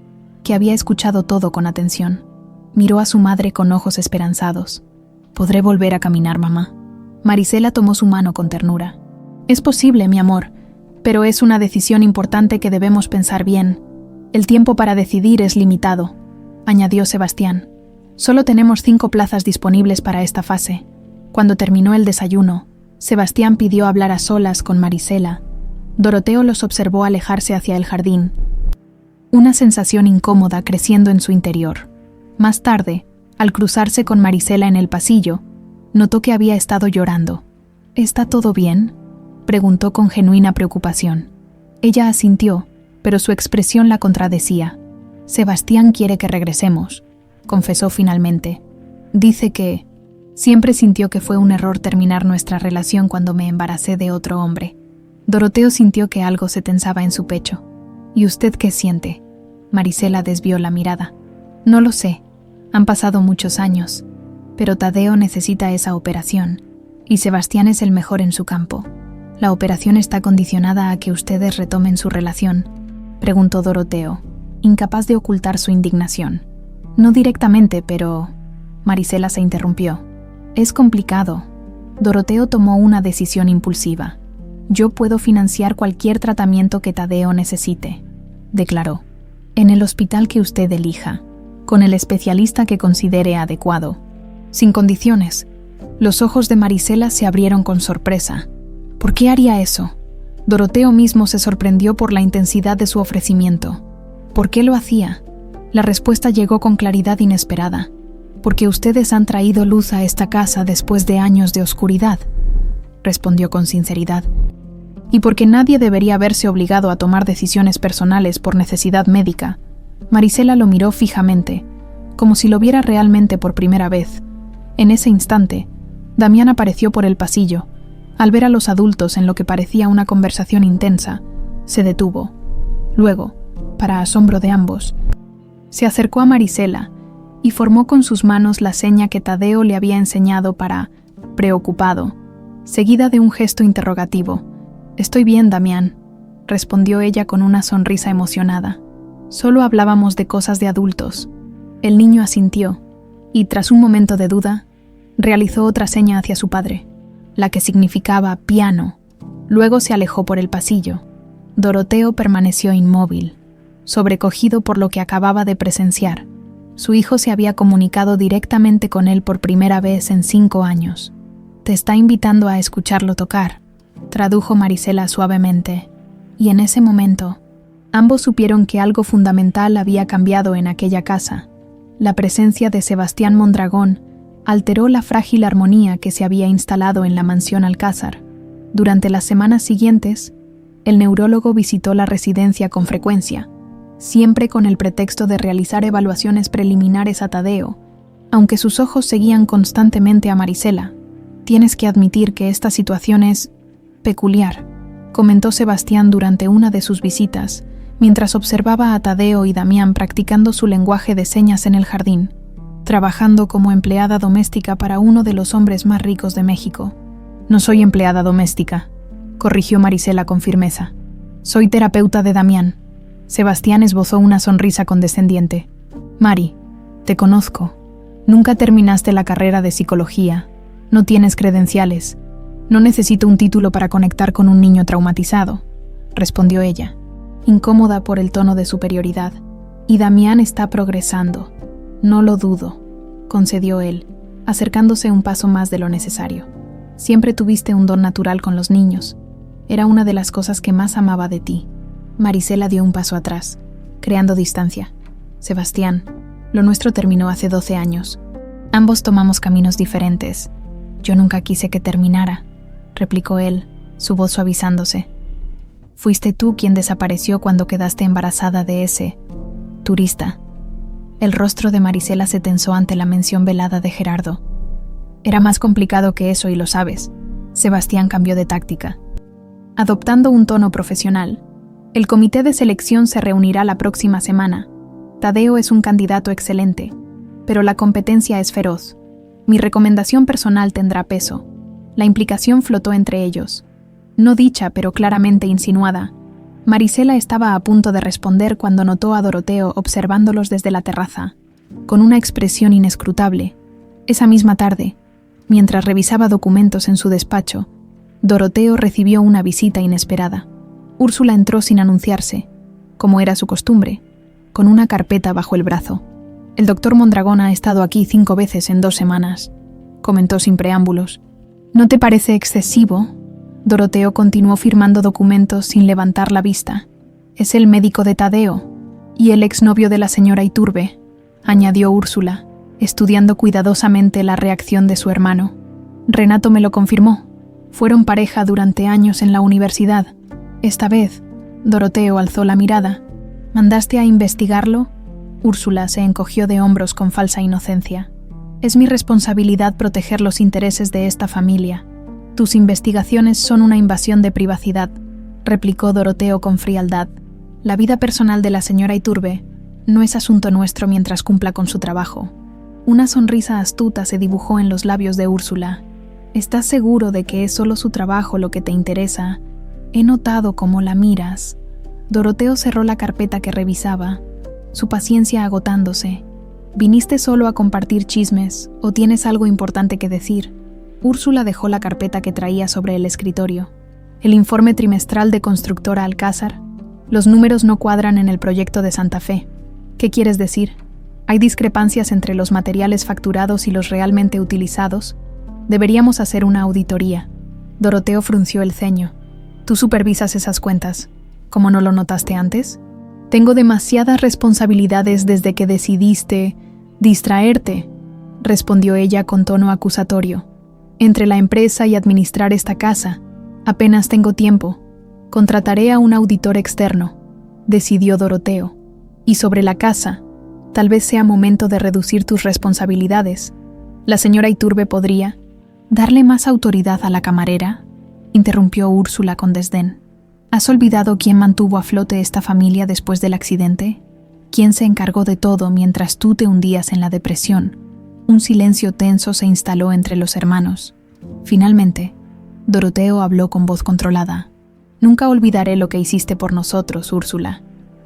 que había escuchado todo con atención, miró a su madre con ojos esperanzados. «¿Podré volver a caminar, mamá?». Marisela tomó su mano con ternura. «Es posible, mi amor, pero es una decisión importante que debemos pensar bien. El tiempo para decidir es limitado», añadió Sebastián. «Solo tenemos 5 plazas disponibles para esta fase». Cuando terminó el desayuno, Sebastián pidió hablar a solas con Marisela. Doroteo los observó alejarse hacia el jardín, una sensación incómoda creciendo en su interior. Más tarde, al cruzarse con Marisela en el pasillo, notó que había estado llorando. «¿Está todo bien?», preguntó con genuina preocupación. Ella asintió, pero su expresión la contradecía. «Sebastián quiere que regresemos», confesó finalmente. «Dice que siempre sintió que fue un error terminar nuestra relación cuando me embaracé de otro hombre». Doroteo sintió que algo se tensaba en su pecho. «¿Y usted qué siente?». Marisela desvió la mirada. «No lo sé. Han pasado muchos años. Pero Tadeo necesita esa operación, y Sebastián es el mejor en su campo. ¿La operación está condicionada a que ustedes retomen su relación?», preguntó Doroteo, incapaz de ocultar su indignación. «No directamente, pero…». Marisela se interrumpió. «Es complicado». Doroteo tomó una decisión impulsiva. «Yo puedo financiar cualquier tratamiento que Tadeo necesite», declaró. «En el hospital que usted elija, con el especialista que considere adecuado, sin condiciones». Los ojos de Marisela se abrieron con sorpresa. ¿Por qué haría eso? Doroteo mismo se sorprendió por la intensidad de su ofrecimiento. ¿Por qué lo hacía? La respuesta llegó con claridad inesperada. «Porque ustedes han traído luz a esta casa después de años de oscuridad», respondió con sinceridad. «Y porque nadie debería verse obligado a tomar decisiones personales por necesidad médica». Marisela lo miró fijamente, como si lo viera realmente por primera vez. En ese instante, Damián apareció por el pasillo. Al ver a los adultos en lo que parecía una conversación intensa, se detuvo. Luego, para asombro de ambos, se acercó a Marisela y formó con sus manos la seña que Tadeo le había enseñado para «preocupado», seguida de un gesto interrogativo. «Estoy bien, Damián», respondió ella con una sonrisa emocionada. «Solo hablábamos de cosas de adultos». El niño asintió y, tras un momento de duda, realizó otra seña hacia su padre, la que significaba piano. Luego se alejó por el pasillo. Doroteo permaneció inmóvil, sobrecogido por lo que acababa de presenciar. Su hijo se había comunicado directamente con él por primera vez en 5 años. «Te está invitando a escucharlo tocar», tradujo Marisela suavemente, y en ese momento, ambos supieron que algo fundamental había cambiado en aquella casa. La presencia de Sebastián Mondragón alteró la frágil armonía que se había instalado en la mansión Alcázar. Durante las semanas siguientes, el neurólogo visitó la residencia con frecuencia, siempre con el pretexto de realizar evaluaciones preliminares a Tadeo, aunque sus ojos seguían constantemente a Marisela. «Tienes que admitir que esta situación es peculiar», comentó Sebastián durante una de sus visitas, mientras observaba a Tadeo y Damián practicando su lenguaje de señas en el jardín, trabajando como empleada doméstica para uno de los hombres más ricos de México. «No soy empleada doméstica», corrigió Marisela con firmeza. «Soy terapeuta de Damián». Sebastián esbozó una sonrisa condescendiente. «Mari, te conozco. Nunca terminaste la carrera de psicología. No tienes credenciales. No necesito un título para conectar con un niño traumatizado», respondió ella. incómoda por el tono de superioridad. Y Damián está progresando. No lo dudo, concedió él, acercándose un paso más de lo necesario. Siempre tuviste un don natural con los niños. Era una de las cosas que más amaba de ti. Marisela dio un paso atrás, creando distancia. Sebastián, lo nuestro terminó hace 12 años. Ambos tomamos caminos diferentes. Yo nunca quise que terminara, replicó él, su voz suavizándose. Fuiste tú quien desapareció cuando quedaste embarazada de ese turista. El rostro de Marisela se tensó ante la mención velada de Gerardo. Era más complicado que eso y lo sabes. Sebastián cambió de táctica. Adoptando un tono profesional, el comité de selección se reunirá la próxima semana. Tadeo es un candidato excelente, pero la competencia es feroz. Mi recomendación personal tendrá peso. La implicación flotó entre ellos. No dicha, pero claramente insinuada. Marisela estaba a punto de responder cuando notó a Doroteo observándolos desde la terraza, con una expresión inescrutable. Esa misma tarde, mientras revisaba documentos en su despacho, Doroteo recibió una visita inesperada. Úrsula entró sin anunciarse, como era su costumbre, con una carpeta bajo el brazo. El doctor Mondragón ha estado aquí 5 veces en 2 semanas, comentó sin preámbulos. ¿No te parece excesivo? Doroteo continuó firmando documentos sin levantar la vista. Es el médico de Tadeo y el exnovio de la señora Iturbe, añadió Úrsula, estudiando cuidadosamente la reacción de su hermano. Renato me lo confirmó. Fueron pareja durante años en la universidad. Esta vez, Doroteo alzó la mirada. ¿Mandaste a investigarlo? Úrsula se encogió de hombros con falsa inocencia. Es mi responsabilidad proteger los intereses de esta familia. Tus investigaciones son una invasión de privacidad, replicó Doroteo con frialdad. La vida personal de la señora Iturbe no es asunto nuestro mientras cumpla con su trabajo. Una sonrisa astuta se dibujó en los labios de Úrsula. ¿Estás seguro de que es solo su trabajo lo que te interesa? He notado cómo la miras. Doroteo cerró la carpeta que revisaba, su paciencia agotándose. ¿Viniste solo a compartir chismes o tienes algo importante que decir? Úrsula dejó la carpeta que traía sobre el escritorio. El informe trimestral de Constructora Alcázar. Los números no cuadran en el proyecto de Santa Fe. ¿Qué quieres decir? ¿Hay discrepancias entre los materiales facturados y los realmente utilizados? Deberíamos hacer una auditoría. Doroteo frunció el ceño. ¿Tú supervisas esas cuentas? ¿Cómo no lo notaste antes? Tengo demasiadas responsabilidades desde que decidiste distraerte, respondió ella con tono acusatorio. Entre la empresa y administrar esta casa, apenas tengo tiempo. Contrataré a un auditor externo, decidió Doroteo. Y sobre la casa, tal vez sea momento de reducir tus responsabilidades. La señora Iturbe podría darle más autoridad a la camarera, interrumpió Úrsula con desdén. ¿Has olvidado quién mantuvo a flote esta familia después del accidente? ¿Quién se encargó de todo mientras tú te hundías en la depresión? Un silencio tenso se instaló entre los hermanos. Finalmente, Doroteo habló con voz controlada. Nunca olvidaré lo que hiciste por nosotros, Úrsula.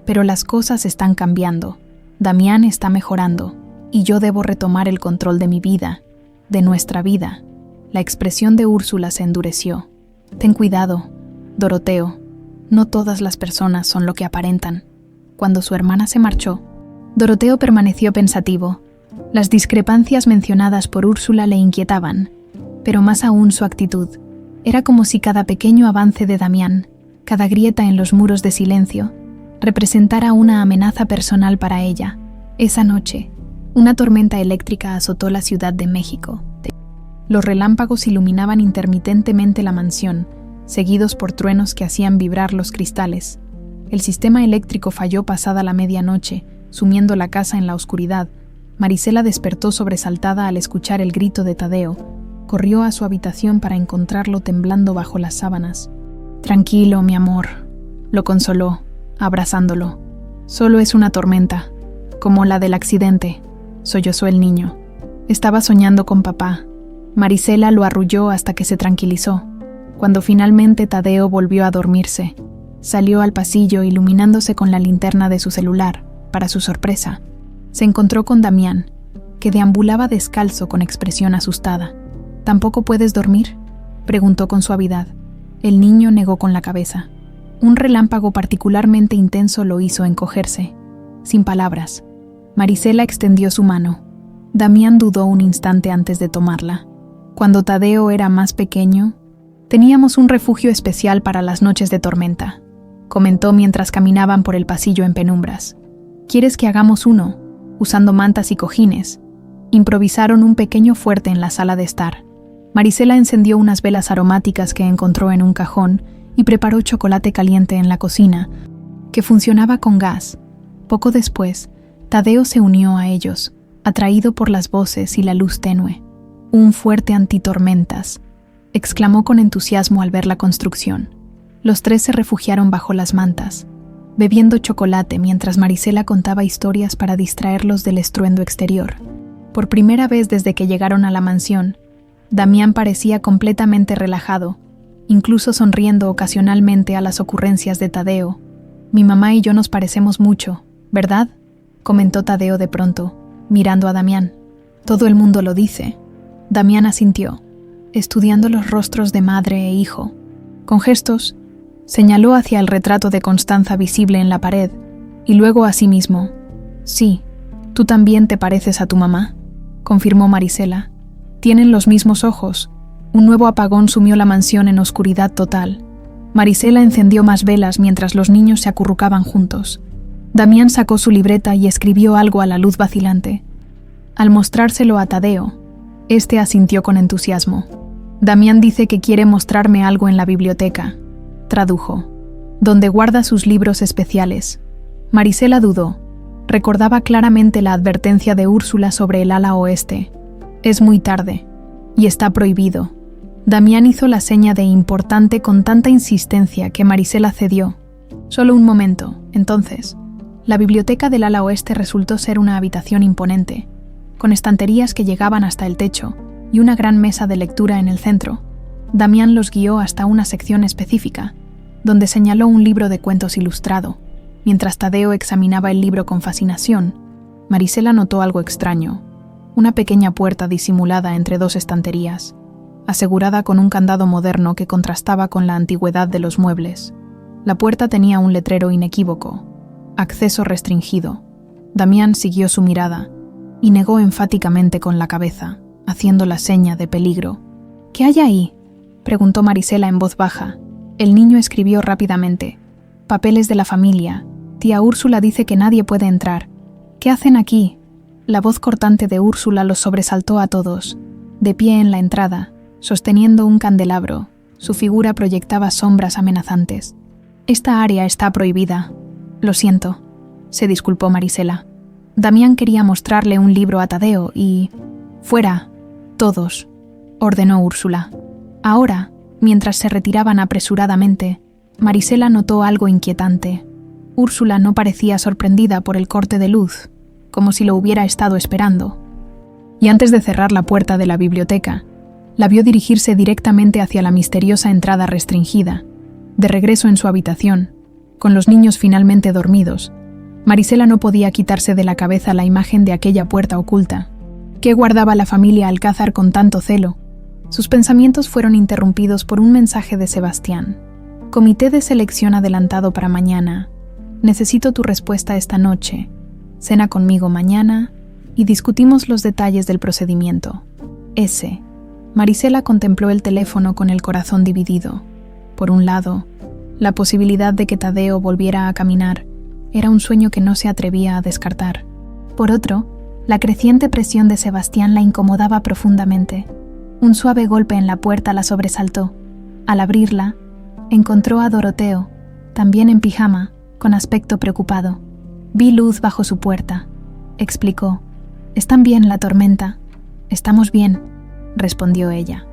Pero las cosas están cambiando. Damián está mejorando, y yo debo retomar el control de mi vida, de nuestra vida. La expresión de Úrsula se endureció. Ten cuidado, Doroteo. No todas las personas son lo que aparentan. Cuando su hermana se marchó, Doroteo permaneció pensativo. Las discrepancias mencionadas por Úrsula le inquietaban, pero más aún su actitud. Era como si cada pequeño avance de Damián, cada grieta en los muros de silencio, representara una amenaza personal para ella. Esa noche, una tormenta eléctrica azotó la Ciudad de México. Los relámpagos iluminaban intermitentemente la mansión, seguidos por truenos que hacían vibrar los cristales. El sistema eléctrico falló pasada la medianoche, sumiendo la casa en la oscuridad. Marisela despertó sobresaltada al escuchar el grito de Tadeo. Corrió a su habitación para encontrarlo temblando bajo las sábanas. Tranquilo, mi amor, lo consoló, abrazándolo. Solo es una tormenta, como la del accidente, sollozó el niño. Estaba soñando con papá. Marisela lo arrulló hasta que se tranquilizó. Cuando finalmente Tadeo volvió a dormirse, salió al pasillo iluminándose con la linterna de su celular. Para su sorpresa, se encontró con Damián, que deambulaba descalzo con expresión asustada. ¿Tampoco puedes dormir?, preguntó con suavidad. El niño negó con la cabeza. Un relámpago particularmente intenso lo hizo encogerse. Sin palabras, Marisela extendió su mano. Damián dudó un instante antes de tomarla. Cuando Tadeo era más pequeño, teníamos un refugio especial para las noches de tormenta, comentó mientras caminaban por el pasillo en penumbras. ¿Quieres que hagamos uno? Usando mantas y cojines. Improvisaron un pequeño fuerte en la sala de estar. Marisela encendió unas velas aromáticas que encontró en un cajón y preparó chocolate caliente en la cocina, que funcionaba con gas. Poco después, Tadeo se unió a ellos, atraído por las voces y la luz tenue. Un fuerte antitormentas, exclamó con entusiasmo al ver la construcción. Los tres se refugiaron bajo las mantas, bebiendo chocolate mientras Marisela contaba historias para distraerlos del estruendo exterior. Por primera vez desde que llegaron a la mansión, Damián parecía completamente relajado, incluso sonriendo ocasionalmente a las ocurrencias de Tadeo. Mi mamá y yo nos parecemos mucho, ¿verdad?, comentó Tadeo de pronto, mirando a Damián. Todo el mundo lo dice. Damián asintió, estudiando los rostros de madre e hijo. Con gestos, señaló hacia el retrato de Constanza visible en la pared, y luego a sí mismo. Sí, tú también te pareces a tu mamá, confirmó Marisela. Tienen los mismos ojos. Un nuevo apagón sumió la mansión en oscuridad total. Marisela encendió más velas mientras los niños se acurrucaban juntos. Damián sacó su libreta y escribió algo a la luz vacilante. Al mostrárselo a Tadeo, este asintió con entusiasmo. Damián dice que quiere mostrarme algo en la biblioteca, tradujo, donde guarda sus libros especiales. Marisela dudó. Recordaba claramente la advertencia de Úrsula sobre el ala oeste. Es muy tarde, y está prohibido. Damián hizo la seña de importante con tanta insistencia que Marisela cedió. Solo un momento, entonces. La biblioteca del ala oeste resultó ser una habitación imponente, con estanterías que llegaban hasta el techo y una gran mesa de lectura en el centro. Damián los guió hasta una sección específica, donde señaló un libro de cuentos ilustrado. Mientras Tadeo examinaba el libro con fascinación, Marisela notó algo extraño. Una pequeña puerta disimulada entre dos estanterías, asegurada con un candado moderno que contrastaba con la antigüedad de los muebles. La puerta tenía un letrero inequívoco: acceso restringido. Damián siguió su mirada y negó enfáticamente con la cabeza, haciendo la seña de peligro. ¿Qué hay ahí?, preguntó Marisela en voz baja. El niño escribió rápidamente: papeles de la familia. Tía Úrsula dice que nadie puede entrar. ¿Qué hacen aquí? La voz cortante de Úrsula los sobresaltó a todos. De pie en la entrada, sosteniendo un candelabro, su figura proyectaba sombras amenazantes. Esta área está prohibida. Lo siento, se disculpó Marisela. Damián quería mostrarle un libro a Tadeo y... Fuera, todos, ordenó Úrsula. Ahora, mientras se retiraban apresuradamente, Marisela notó algo inquietante. Úrsula no parecía sorprendida por el corte de luz, como si lo hubiera estado esperando. Y antes de cerrar la puerta de la biblioteca, la vio dirigirse directamente hacia la misteriosa entrada restringida. De regreso en su habitación, con los niños finalmente dormidos, Marisela no podía quitarse de la cabeza la imagen de aquella puerta oculta. ¿Qué guardaba la familia Alcázar con tanto celo? Sus pensamientos fueron interrumpidos por un mensaje de Sebastián. Comité de selección adelantado para mañana. Necesito tu respuesta esta noche. Cena conmigo mañana y discutimos los detalles del procedimiento. S. Marisela contempló el teléfono con el corazón dividido. Por un lado, la posibilidad de que Tadeo volviera a caminar era un sueño que no se atrevía a descartar. Por otro, la creciente presión de Sebastián la incomodaba profundamente. Un suave golpe en la puerta la sobresaltó. Al abrirla, encontró a Doroteo, también en pijama, con aspecto preocupado. Vi luz bajo su puerta, explicó. ¿Están bien la tormenta? Estamos bien, respondió ella.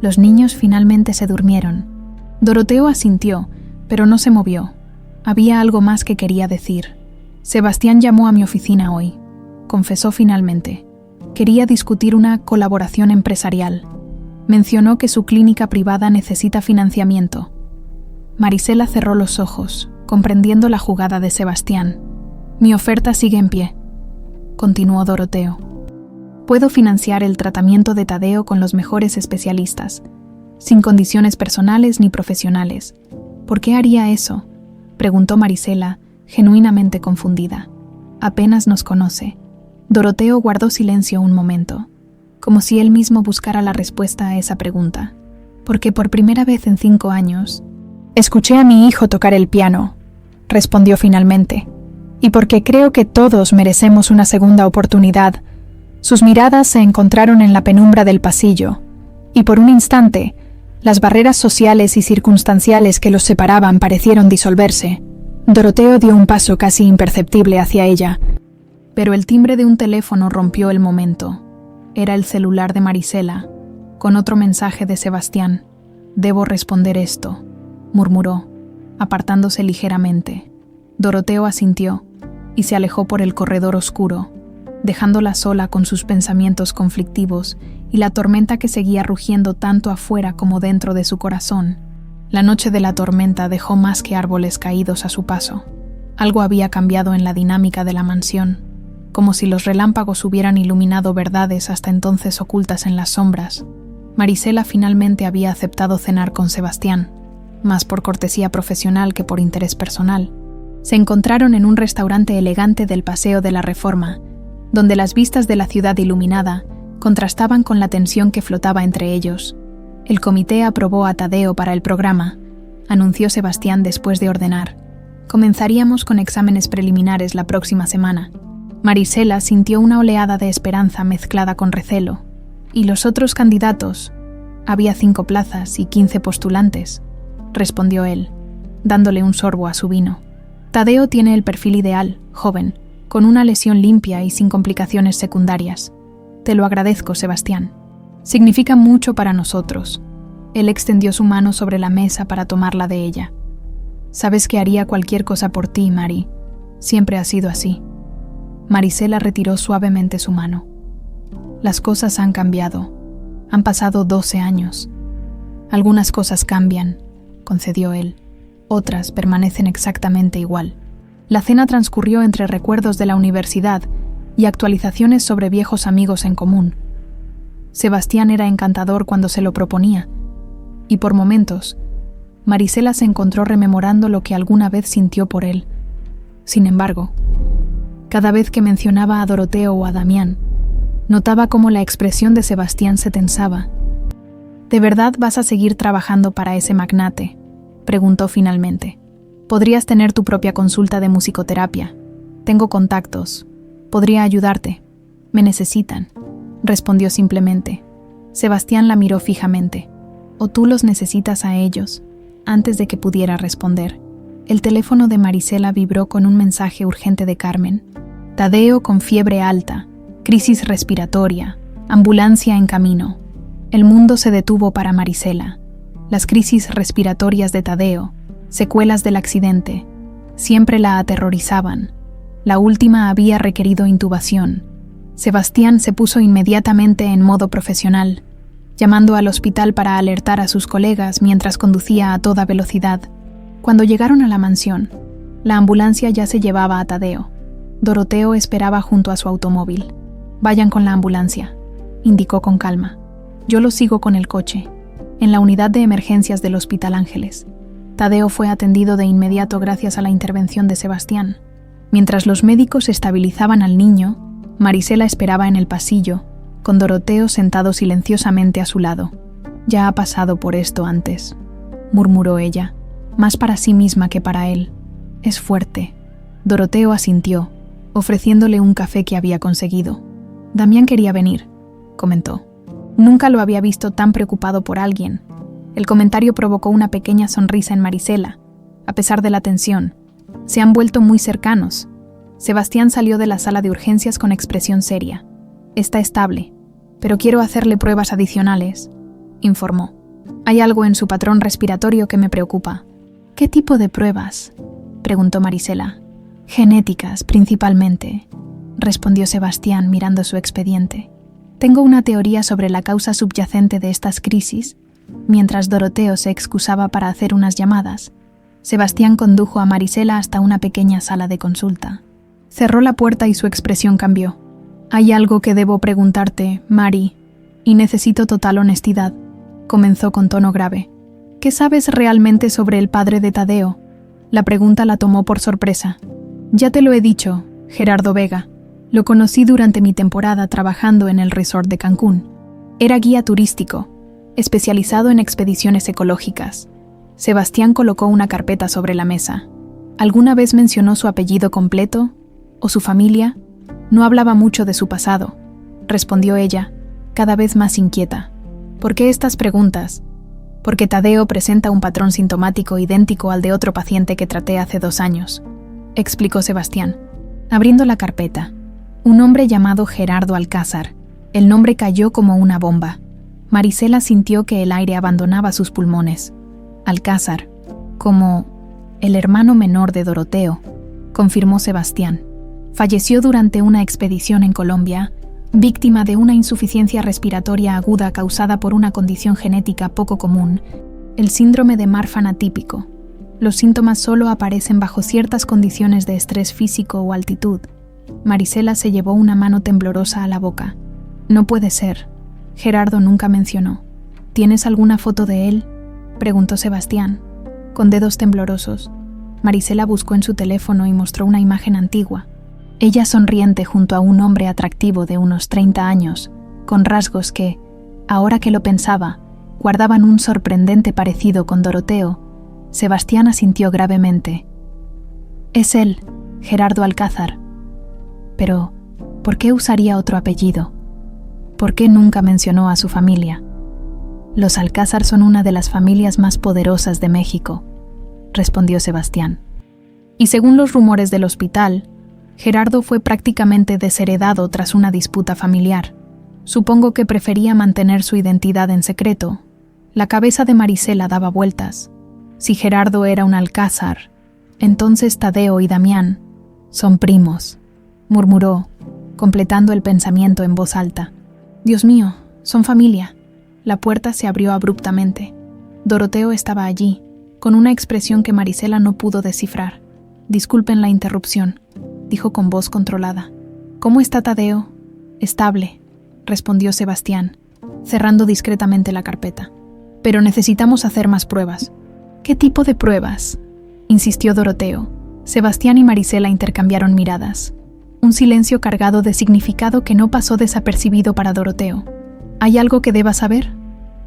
Los niños finalmente se durmieron. Doroteo asintió, pero no se movió. Había algo más que quería decir. Sebastián llamó a mi oficina hoy, confesó finalmente. Quería discutir una colaboración empresarial. Mencionó que su clínica privada necesita financiamiento. Marisela cerró los ojos, comprendiendo la jugada de Sebastián. Mi oferta sigue en pie, continuó Doroteo. Puedo financiar el tratamiento de Tadeo con los mejores especialistas, sin condiciones personales ni profesionales. ¿Por qué haría eso? preguntó Marisela, genuinamente confundida. Apenas nos conoce. Doroteo guardó silencio un momento, como si él mismo buscara la respuesta a esa pregunta, porque por primera vez en 5 años, escuché a mi hijo tocar el piano, respondió finalmente, y porque creo que todos merecemos una segunda oportunidad. Sus miradas se encontraron en la penumbra del pasillo, y por un instante, las barreras sociales y circunstanciales que los separaban parecieron disolverse. Doroteo dio un paso casi imperceptible hacia ella, pero el timbre de un teléfono rompió el momento. Era el celular de Marisela, con otro mensaje de Sebastián. «Debo responder esto», murmuró, apartándose ligeramente. Doroteo asintió y se alejó por el corredor oscuro, dejándola sola con sus pensamientos conflictivos y la tormenta que seguía rugiendo tanto afuera como dentro de su corazón. La noche de la tormenta dejó más que árboles caídos a su paso. Algo había cambiado en la dinámica de la mansión, como si los relámpagos hubieran iluminado verdades hasta entonces ocultas en las sombras. Marisela finalmente había aceptado cenar con Sebastián, más por cortesía profesional que por interés personal. Se encontraron en un restaurante elegante del Paseo de la Reforma, donde las vistas de la ciudad iluminada contrastaban con la tensión que flotaba entre ellos. El comité aprobó a Tadeo para el programa, anunció Sebastián después de ordenar. Comenzaríamos con exámenes preliminares la próxima semana. Marisela sintió una oleada de esperanza mezclada con recelo. ¿Y los otros candidatos? Había 5 plazas y 15 postulantes, respondió él, dándole un sorbo a su vino. Tadeo tiene el perfil ideal, joven, con una lesión limpia y sin complicaciones secundarias. Te lo agradezco, Sebastián. Significa mucho para nosotros. Él extendió su mano sobre la mesa para tomarla de ella. Sabes que haría cualquier cosa por ti, Mari. Siempre ha sido así. Marisela retiró suavemente su mano. Las cosas han cambiado. Han pasado 12 años. Algunas cosas cambian, concedió él. Otras permanecen exactamente igual. La cena transcurrió entre recuerdos de la universidad y actualizaciones sobre viejos amigos en común. Sebastián era encantador cuando se lo proponía, y por momentos, Marisela se encontró rememorando lo que alguna vez sintió por él. Sin embargo, cada vez que mencionaba a Doroteo o a Damián, notaba cómo la expresión de Sebastián se tensaba. ¿De verdad vas a seguir trabajando para ese magnate?, preguntó finalmente. Podrías tener tu propia consulta de musicoterapia. Tengo contactos. Podría ayudarte. Me necesitan, respondió simplemente. Sebastián la miró fijamente. ¿O tú los necesitas a ellos? Antes de que pudiera responder, el teléfono de Marisela vibró con un mensaje urgente de Carmen. Tadeo con fiebre alta, crisis respiratoria, ambulancia en camino. El mundo se detuvo para Marisela. Las crisis respiratorias de Tadeo, secuelas del accidente, siempre la aterrorizaban. La última había requerido intubación. Sebastián se puso inmediatamente en modo profesional, llamando al hospital para alertar a sus colegas mientras conducía a toda velocidad. Cuando llegaron a la mansión, la ambulancia ya se llevaba a Tadeo. Doroteo esperaba junto a su automóvil. «Vayan con la ambulancia», indicó con calma. «Yo lo sigo con el coche, en la unidad de emergencias del Hospital Ángeles». Tadeo fue atendido de inmediato gracias a la intervención de Sebastián. Mientras los médicos estabilizaban al niño, Marisela esperaba en el pasillo, con Doroteo sentado silenciosamente a su lado. «Ya ha pasado por esto antes», murmuró ella, más para sí misma que para él. «Es fuerte». Doroteo asintió, ofreciéndole un café que había conseguido. «Damián quería venir», comentó. Nunca lo había visto tan preocupado por alguien. El comentario provocó una pequeña sonrisa en Marisela, a pesar de la tensión. Se han vuelto muy cercanos. Sebastián salió de la sala de urgencias con expresión seria. «Está estable, pero quiero hacerle pruebas adicionales», informó. «Hay algo en su patrón respiratorio que me preocupa». «¿Qué tipo de pruebas?», preguntó Marisela. «Genéticas, principalmente», respondió Sebastián mirando su expediente. «Tengo una teoría sobre la causa subyacente de estas crisis». Mientras Doroteo se excusaba para hacer unas llamadas, Sebastián condujo a Marisela hasta una pequeña sala de consulta. Cerró la puerta y su expresión cambió. «Hay algo que debo preguntarte, Mari, y necesito total honestidad», comenzó con tono grave. «¿Qué sabes realmente sobre el padre de Tadeo? La pregunta la tomó por sorpresa. Ya te lo he dicho, Gerardo Vega. Lo conocí durante mi temporada trabajando en el resort de Cancún. Era guía turístico, especializado en expediciones ecológicas. Sebastián colocó una carpeta sobre la mesa. ¿Alguna vez mencionó su apellido completo? ¿O su familia? No hablaba mucho de su pasado, respondió ella, cada vez más inquieta. ¿Por qué estas preguntas? Porque Tadeo presenta un patrón sintomático idéntico al de otro paciente que traté hace 2 años, explicó Sebastián, abriendo la carpeta. Un hombre llamado Gerardo Alcázar. El nombre cayó como una bomba. Marisela sintió que el aire abandonaba sus pulmones. Alcázar, como el hermano menor de Doroteo, confirmó Sebastián. Falleció durante una expedición en Colombia, víctima de una insuficiencia respiratoria aguda causada por una condición genética poco común, el síndrome de Marfan atípico. Los síntomas solo aparecen bajo ciertas condiciones de estrés físico o altitud. Marisela se llevó una mano temblorosa a la boca. No puede ser. Gerardo nunca mencionó. ¿Tienes alguna foto de él?, preguntó Sebastián, con dedos temblorosos. Marisela buscó en su teléfono y mostró una imagen antigua. Ella sonriente junto a un hombre atractivo de unos 30 años, con rasgos que, ahora que lo pensaba, guardaban un sorprendente parecido con Doroteo. Sebastián asintió gravemente. Es él, Gerardo Alcázar. Pero, ¿por qué usaría otro apellido? ¿Por qué nunca mencionó a su familia? Los Alcázar son una de las familias más poderosas de México, respondió Sebastián. Y según los rumores del hospital, Gerardo fue prácticamente desheredado tras una disputa familiar. Supongo que prefería mantener su identidad en secreto. La cabeza de Marisela daba vueltas. Si Gerardo era un Alcázar, entonces Tadeo y Damián son primos, murmuró, completando el pensamiento en voz alta. Dios mío, son familia. La puerta se abrió abruptamente. Doroteo estaba allí, con una expresión que Marisela no pudo descifrar. Disculpen la interrupción, dijo con voz controlada. ¿Cómo está Tadeo? Estable, respondió Sebastián, cerrando discretamente la carpeta. Pero necesitamos hacer más pruebas. ¿Qué tipo de pruebas?, insistió Doroteo. Sebastián y Marisela intercambiaron miradas. Un silencio cargado de significado que no pasó desapercibido para Doroteo. ¿Hay algo que deba saber?,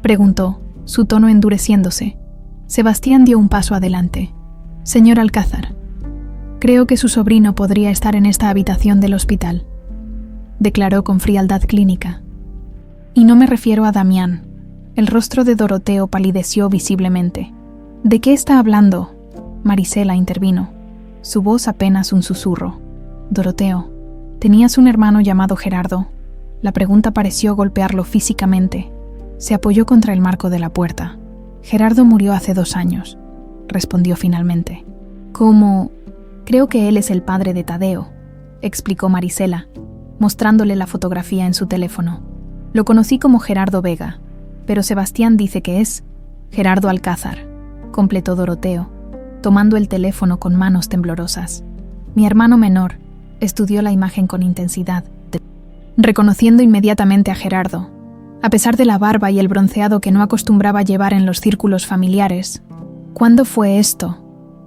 preguntó, su tono endureciéndose. Sebastián dio un paso adelante. Señor Alcázar, creo que su sobrino podría estar en esta habitación del hospital, declaró con frialdad clínica. Y no me refiero a Damián. El rostro de Doroteo palideció visiblemente. ¿De qué está hablando?, Marisela intervino, su voz apenas un susurro. Doroteo, ¿tenías un hermano llamado Gerardo? La pregunta pareció golpearlo físicamente. Se apoyó contra el marco de la puerta. Gerardo murió hace 2 años, respondió finalmente. ¿Cómo? Creo que él es el padre de Tadeo, explicó Marisela, mostrándole la fotografía en su teléfono. Lo conocí como Gerardo Vega, pero Sebastián dice que es Gerardo Alcázar, completó Doroteo, tomando el teléfono con manos temblorosas. Mi hermano menor estudió la imagen con intensidad, reconociendo inmediatamente a Gerardo. A pesar de la barba y el bronceado que no acostumbraba llevar en los círculos familiares. ¿Cuándo fue esto?,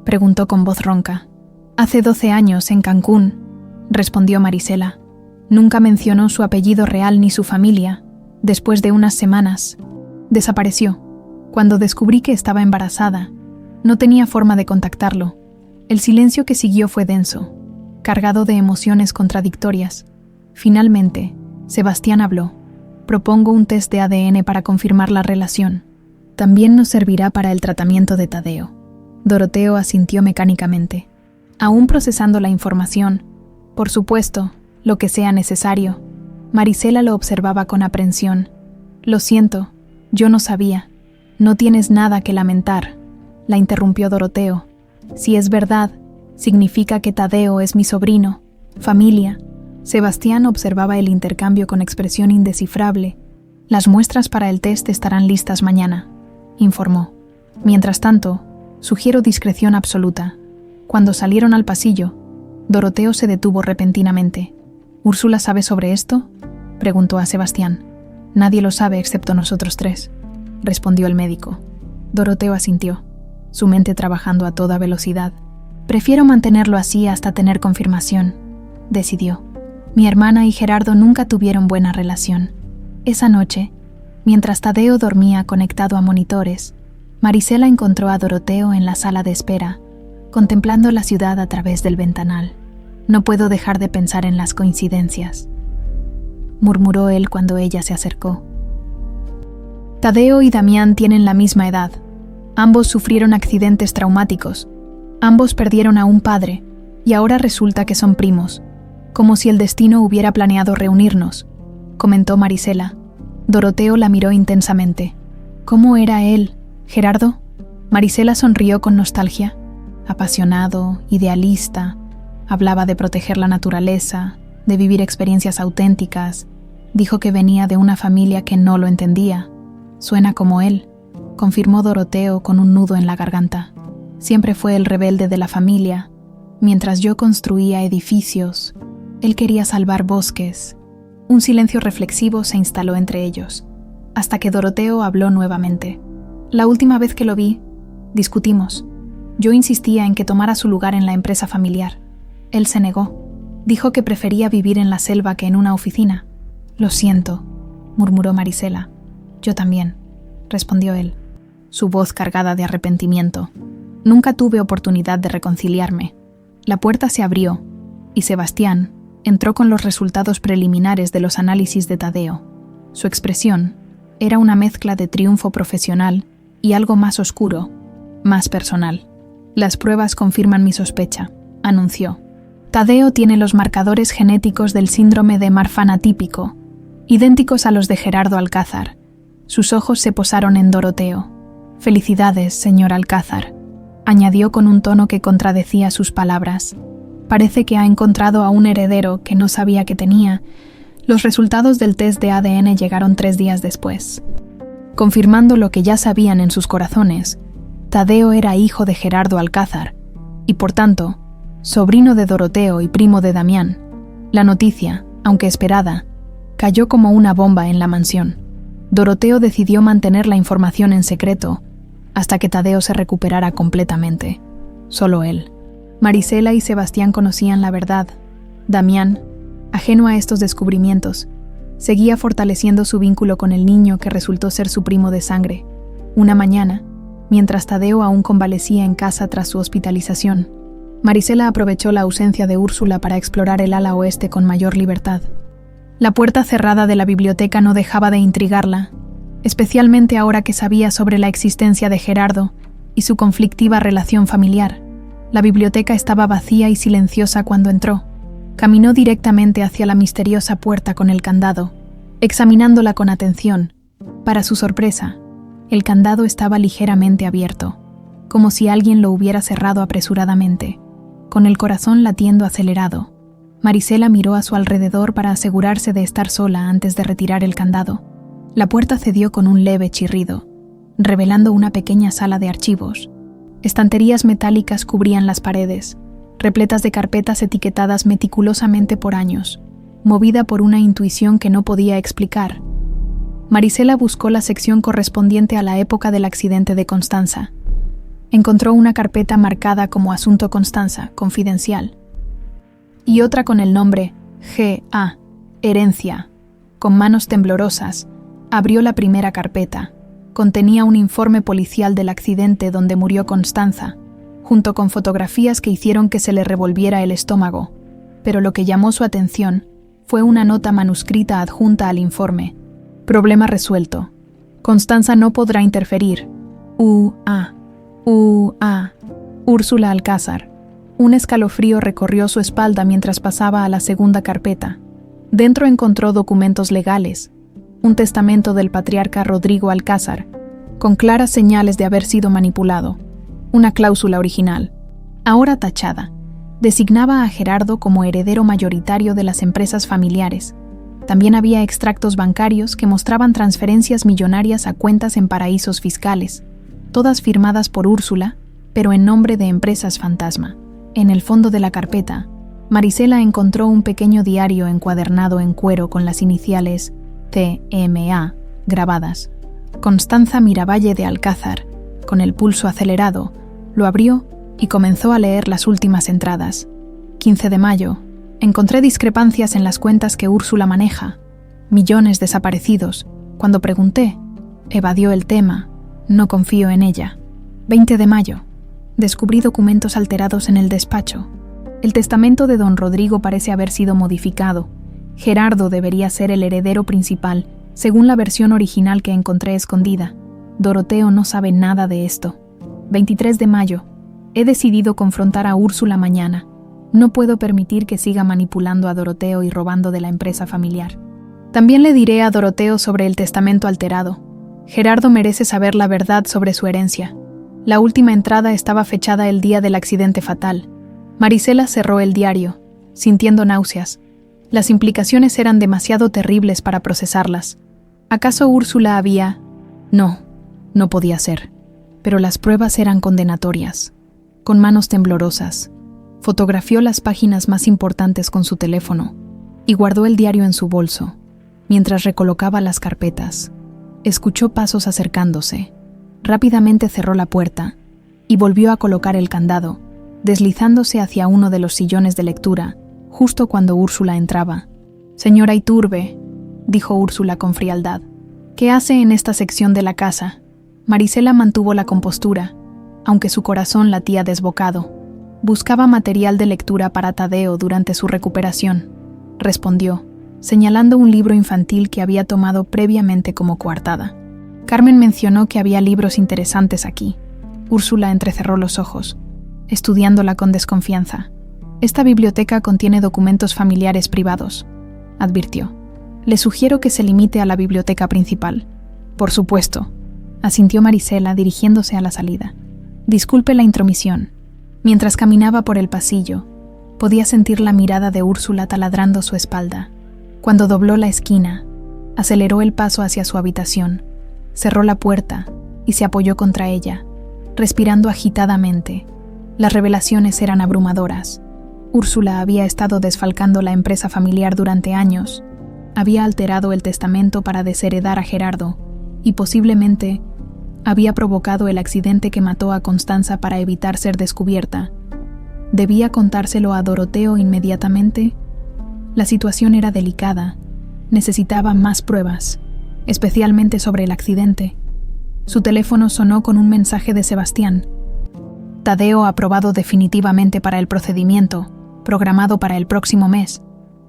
preguntó con voz ronca. Hace 12 años, en Cancún, respondió Marisela. Nunca mencionó su apellido real ni su familia. Después de unas semanas, desapareció. Cuando descubrí que estaba embarazada, no tenía forma de contactarlo. El silencio que siguió fue denso, cargado de emociones contradictorias. Finalmente, Sebastián habló. Propongo un test de ADN para confirmar la relación. También nos servirá para el tratamiento de Tadeo. Doroteo asintió mecánicamente. Aún procesando la información, por supuesto, lo que sea necesario. Marisela lo observaba con aprensión. Lo siento, yo no sabía. No tienes nada que lamentar, la interrumpió Doroteo. Si es verdad, significa que Tadeo es mi sobrino, familia. Sebastián observaba el intercambio con expresión indescifrable. Las muestras para el test estarán listas mañana, informó. Mientras tanto, sugiero discreción absoluta. Cuando salieron al pasillo, Doroteo se detuvo repentinamente. ¿Úrsula sabe sobre esto?, preguntó a Sebastián. Nadie lo sabe excepto nosotros 3, respondió el médico. Doroteo asintió, su mente trabajando a toda velocidad. Prefiero mantenerlo así hasta tener confirmación, decidió. Mi hermana y Gerardo nunca tuvieron buena relación. Esa noche, mientras Tadeo dormía conectado a monitores, Marisela encontró a Doroteo en la sala de espera, contemplando la ciudad a través del ventanal. No puedo dejar de pensar en las coincidencias, murmuró él cuando ella se acercó. Tadeo y Damián tienen la misma edad. Ambos sufrieron accidentes traumáticos. Ambos perdieron a un padre y ahora resulta que son primos, como si el destino hubiera planeado reunirnos, comentó Marisela. Doroteo la miró intensamente. ¿Cómo era él, Gerardo? Marisela sonrió con nostalgia. Apasionado, idealista, hablaba de proteger la naturaleza, de vivir experiencias auténticas. Dijo que venía de una familia que no lo entendía. Suena como él, confirmó Doroteo con un nudo en la garganta. Siempre fue el rebelde de la familia. Mientras yo construía edificios, él quería salvar bosques. Un silencio reflexivo se instaló entre ellos, hasta que Doroteo habló nuevamente. La última vez que lo vi, discutimos. Yo insistía en que tomara su lugar en la empresa familiar. Él se negó. Dijo que prefería vivir en la selva que en una oficina. Lo siento, murmuró Marisela. Yo también, respondió él, su voz cargada de arrepentimiento. Nunca tuve oportunidad de reconciliarme. La puerta se abrió y Sebastián entró con los resultados preliminares de los análisis de Tadeo. Su expresión era una mezcla de triunfo profesional y algo más oscuro, más personal. Las pruebas confirman mi sospecha, anunció. Tadeo tiene los marcadores genéticos del síndrome de Marfan atípico, idénticos a los de Gerardo Alcázar. Sus ojos se posaron en Doroteo. Felicidades, señor Alcázar, añadió con un tono que contradecía sus palabras. Parece que ha encontrado a un heredero que no sabía que tenía. Los resultados del test de ADN llegaron 3 días después, confirmando lo que ya sabían en sus corazones. Tadeo era hijo de Gerardo Alcázar y, por tanto, sobrino de Doroteo y primo de Damián. La noticia, aunque esperada, cayó como una bomba en la mansión. Doroteo decidió mantener la información en secreto hasta que Tadeo se recuperara completamente. Solo él. Marisela y Sebastián conocían la verdad. Damián, ajeno a estos descubrimientos, seguía fortaleciendo su vínculo con el niño que resultó ser su primo de sangre. Una mañana, mientras Tadeo aún convalecía en casa tras su hospitalización, Marisela aprovechó la ausencia de Úrsula para explorar el ala oeste con mayor libertad. La puerta cerrada de la biblioteca no dejaba de intrigarla, especialmente ahora que sabía sobre la existencia de Gerardo y su conflictiva relación familiar. La biblioteca estaba vacía y silenciosa cuando entró. Caminó directamente hacia la misteriosa puerta con el candado, examinándola con atención. Para su sorpresa, el candado estaba ligeramente abierto, como si alguien lo hubiera cerrado apresuradamente. Con el corazón latiendo acelerado, Marisela miró a su alrededor para asegurarse de estar sola antes de retirar el candado. La puerta cedió con un leve chirrido, revelando una pequeña sala de archivos. Estanterías metálicas cubrían las paredes, repletas de carpetas etiquetadas meticulosamente por años, movida por una intuición que no podía explicar. Marisela buscó la sección correspondiente a la época del accidente de Constanza. Encontró una carpeta marcada como Asunto Constanza, confidencial, y otra con el nombre G.A., Herencia. Con manos temblorosas, abrió la primera carpeta. Contenía un informe policial del accidente donde murió Constanza, junto con fotografías que hicieron que se le revolviera el estómago. Pero lo que llamó su atención fue una nota manuscrita adjunta al informe. Problema resuelto. Constanza no podrá interferir. U.A. Úrsula Alcázar. Un escalofrío recorrió su espalda mientras pasaba a la segunda carpeta. Dentro encontró documentos legales, un testamento del patriarca Rodrigo Alcázar, con claras señales de haber sido manipulado, una cláusula original, ahora tachada, designaba a Gerardo como heredero mayoritario de las empresas familiares. También había extractos bancarios que mostraban transferencias millonarias a cuentas en paraísos fiscales, todas firmadas por Úrsula, pero en nombre de empresas fantasma. En el fondo de la carpeta, Marisela encontró un pequeño diario encuadernado en cuero con las iniciales CMA grabadas. Constanza Miravalle de Alcázar, con el pulso acelerado, lo abrió y comenzó a leer las últimas entradas. 15 de mayo. Encontré discrepancias en las cuentas que Úrsula maneja. Millones desaparecidos. Cuando pregunté, evadió el tema. No confío en ella. 20 de mayo. Descubrí documentos alterados en el despacho. El testamento de don Rodrigo parece haber sido modificado. Gerardo debería ser el heredero principal, según la versión original que encontré escondida. Doroteo no sabe nada de esto. 23 de mayo. He decidido confrontar a Úrsula mañana. No puedo permitir que siga manipulando a Doroteo y robando de la empresa familiar. También le diré a Doroteo sobre el testamento alterado. Gerardo merece saber la verdad sobre su herencia. La última entrada estaba fechada el día del accidente fatal. Marisela cerró el diario, sintiendo náuseas. Las implicaciones eran demasiado terribles para procesarlas. ¿Acaso Úrsula había...? No podía ser. Pero las pruebas eran condenatorias. Con manos temblorosas, fotografió las páginas más importantes con su teléfono y guardó el diario en su bolso, mientras recolocaba las carpetas. Escuchó pasos acercándose. Rápidamente cerró la puerta y volvió a colocar el candado, deslizándose hacia uno de los sillones de lectura, justo cuando Úrsula entraba. «Señora Iturbe», dijo Úrsula con frialdad, «¿qué hace en esta sección de la casa?» Marisela mantuvo la compostura, aunque su corazón latía desbocado. «Buscaba material de lectura para Tadeo durante su recuperación», respondió, señalando un libro infantil que había tomado previamente como coartada. Carmen mencionó que había libros interesantes aquí. Úrsula entrecerró los ojos, estudiándola con desconfianza. «Esta biblioteca contiene documentos familiares privados», advirtió. «Le sugiero que se limite a la biblioteca principal». «Por supuesto», asintió Marisela dirigiéndose a la salida. «Disculpe la intromisión». Mientras caminaba por el pasillo, podía sentir la mirada de Úrsula taladrando su espalda. Cuando dobló la esquina, aceleró el paso hacia su habitación, cerró la puerta y se apoyó contra ella, respirando agitadamente. Las revelaciones eran abrumadoras. Úrsula había estado desfalcando la empresa familiar durante años, había alterado el testamento para desheredar a Gerardo y posiblemente había provocado el accidente que mató a Constanza para evitar ser descubierta. ¿Debía contárselo a Doroteo inmediatamente? La situación era delicada. Necesitaba más pruebas, especialmente sobre el accidente. Su teléfono sonó con un mensaje de Sebastián. «Tadeo aprobado definitivamente para el procedimiento, programado para el próximo mes.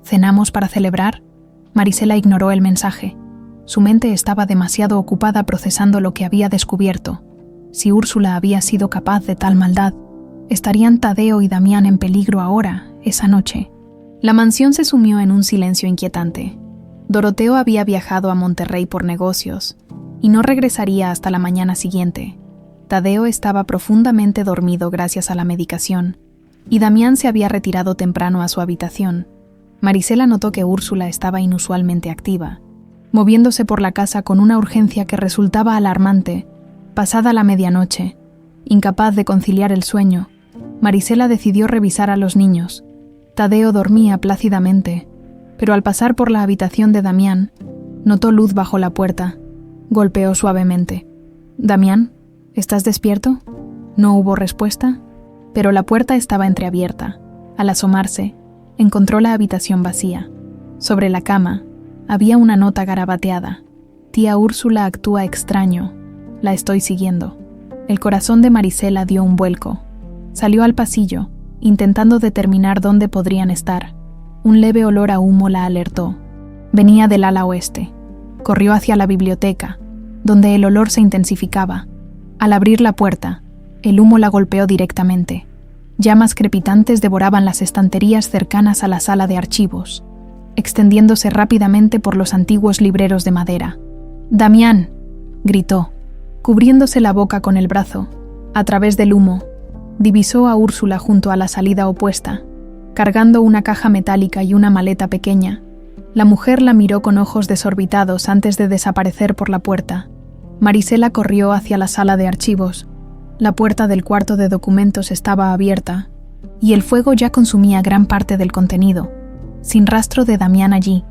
¿Cenamos para celebrar?» Marisela ignoró el mensaje. Su mente estaba demasiado ocupada procesando lo que había descubierto. Si Úrsula había sido capaz de tal maldad, ¿estarían Tadeo y Damián en peligro ahora, esa noche? La mansión se sumió en un silencio inquietante. Doroteo había viajado a Monterrey por negocios y no regresaría hasta la mañana siguiente. Tadeo estaba profundamente dormido gracias a la medicación, y Damián se había retirado temprano a su habitación. Marisela notó que Úrsula estaba inusualmente activa, moviéndose por la casa con una urgencia que resultaba alarmante. Pasada la medianoche, incapaz de conciliar el sueño, Marisela decidió revisar a los niños. Tadeo dormía plácidamente, pero al pasar por la habitación de Damián, notó luz bajo la puerta. Golpeó suavemente. «Damián, ¿estás despierto?» No hubo respuesta, pero la puerta estaba entreabierta. Al asomarse, encontró la habitación vacía. Sobre la cama, había una nota garabateada. «Tía Úrsula actúa extraño. La estoy siguiendo». El corazón de Marisela dio un vuelco. Salió al pasillo, intentando determinar dónde podrían estar. Un leve olor a humo la alertó. Venía del ala oeste. Corrió hacia la biblioteca, donde el olor se intensificaba. Al abrir la puerta, el humo la golpeó directamente. Llamas crepitantes devoraban las estanterías cercanas a la sala de archivos, extendiéndose rápidamente por los antiguos libreros de madera. «¡Damián!», gritó, cubriéndose la boca con el brazo. A través del humo, divisó a Úrsula junto a la salida opuesta, cargando una caja metálica y una maleta pequeña. La mujer la miró con ojos desorbitados antes de desaparecer por la puerta. Marisela corrió hacia la sala de archivos. La puerta del cuarto de documentos estaba abierta, y el fuego ya consumía gran parte del contenido. Sin rastro de Damián allí,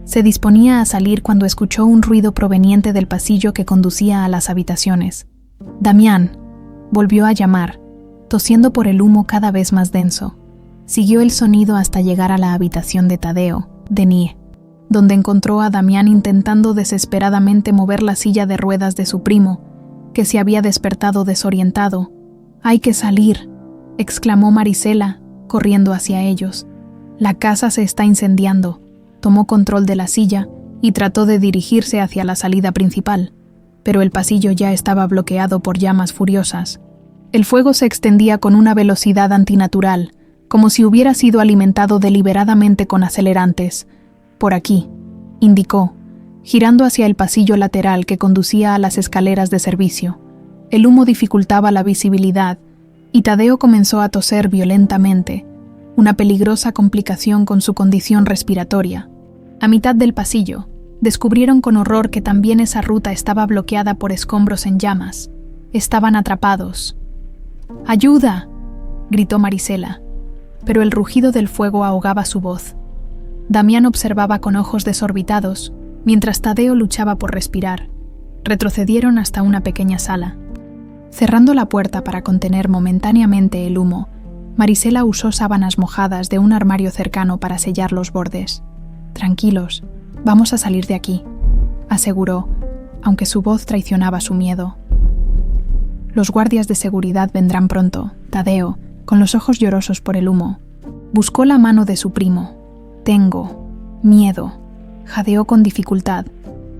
se disponía a salir cuando escuchó un ruido proveniente del pasillo que conducía a las habitaciones. «Damián», volvió a llamar, tosiendo por el humo cada vez más denso. Siguió el sonido hasta llegar a la habitación de Tadeo, Denis, donde encontró a Damián intentando desesperadamente mover la silla de ruedas de su primo, que se había despertado desorientado. «¡Hay que salir!», exclamó Marisela, corriendo hacia ellos. «La casa se está incendiando». Tomó control de la silla y trató de dirigirse hacia la salida principal, pero el pasillo ya estaba bloqueado por llamas furiosas. El fuego se extendía con una velocidad antinatural, como si hubiera sido alimentado deliberadamente con acelerantes. «Por aquí», indicó, girando hacia el pasillo lateral que conducía a las escaleras de servicio. El humo dificultaba la visibilidad, y Tadeo comenzó a toser violentamente, una peligrosa complicación con su condición respiratoria. A mitad del pasillo, descubrieron con horror que también esa ruta estaba bloqueada por escombros en llamas. Estaban atrapados. «¡Ayuda!», gritó Marisela, pero el rugido del fuego ahogaba su voz. Damián observaba con ojos desorbitados, mientras Tadeo luchaba por respirar. Retrocedieron hasta una pequeña sala. Cerrando la puerta para contener momentáneamente el humo, Marisela usó sábanas mojadas de un armario cercano para sellar los bordes. «Tranquilos, vamos a salir de aquí», aseguró, aunque su voz traicionaba su miedo. «Los guardias de seguridad vendrán pronto», Tadeo, con los ojos llorosos por el humo, buscó la mano de su primo. «Tengo miedo», jadeó con dificultad.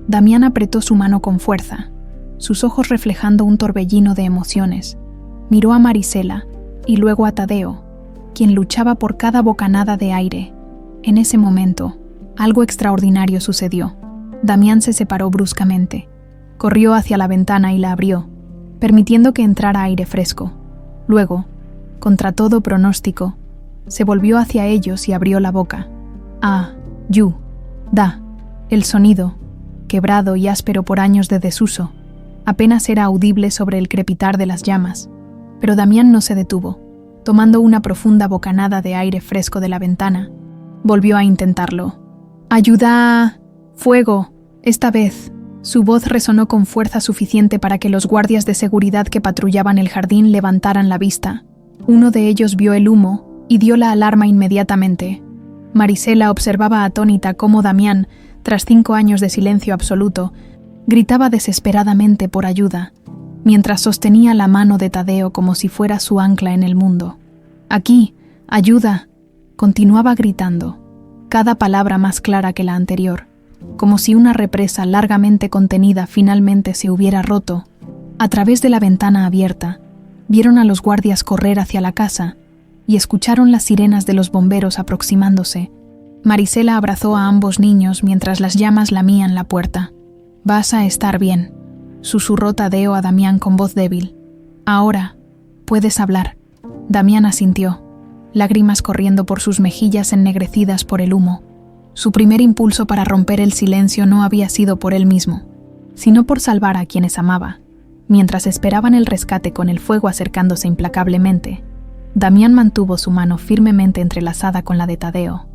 Damián apretó su mano con fuerza, sus ojos reflejando un torbellino de emociones. Miró a Marisela y luego a Tadeo, quien luchaba por cada bocanada de aire. En ese momento, algo extraordinario sucedió. Damián se separó bruscamente. Corrió hacia la ventana y la abrió, permitiendo que entrara aire fresco. Luego, contra todo pronóstico, se volvió hacia ellos y abrió la boca. «Ah, yu, da». El sonido, quebrado y áspero por años de desuso, apenas era audible sobre el crepitar de las llamas. Pero Damián no se detuvo. Tomando una profunda bocanada de aire fresco de la ventana, volvió a intentarlo. «¡Ayuda! ¡Fuego!». Esta vez, su voz resonó con fuerza suficiente para que los guardias de seguridad que patrullaban el jardín levantaran la vista. Uno de ellos vio el humo y dio la alarma inmediatamente. Marisela observaba atónita cómo Damián, tras 5 años de silencio absoluto, gritaba desesperadamente por ayuda, mientras sostenía la mano de Tadeo como si fuera su ancla en el mundo. «Aquí, ayuda», continuaba gritando, cada palabra más clara que la anterior, como si una represa largamente contenida finalmente se hubiera roto. A través de la ventana abierta, vieron a los guardias correr hacia la casa y escucharon las sirenas de los bomberos aproximándose. Marisela abrazó a ambos niños mientras las llamas lamían la puerta. «Vas a estar bien», susurró Tadeo a Damián con voz débil. «Ahora, puedes hablar». Damián asintió, lágrimas corriendo por sus mejillas ennegrecidas por el humo. Su primer impulso para romper el silencio no había sido por él mismo, sino por salvar a quienes amaba. Mientras esperaban el rescate con el fuego acercándose implacablemente, Damián mantuvo su mano firmemente entrelazada con la de Tadeo.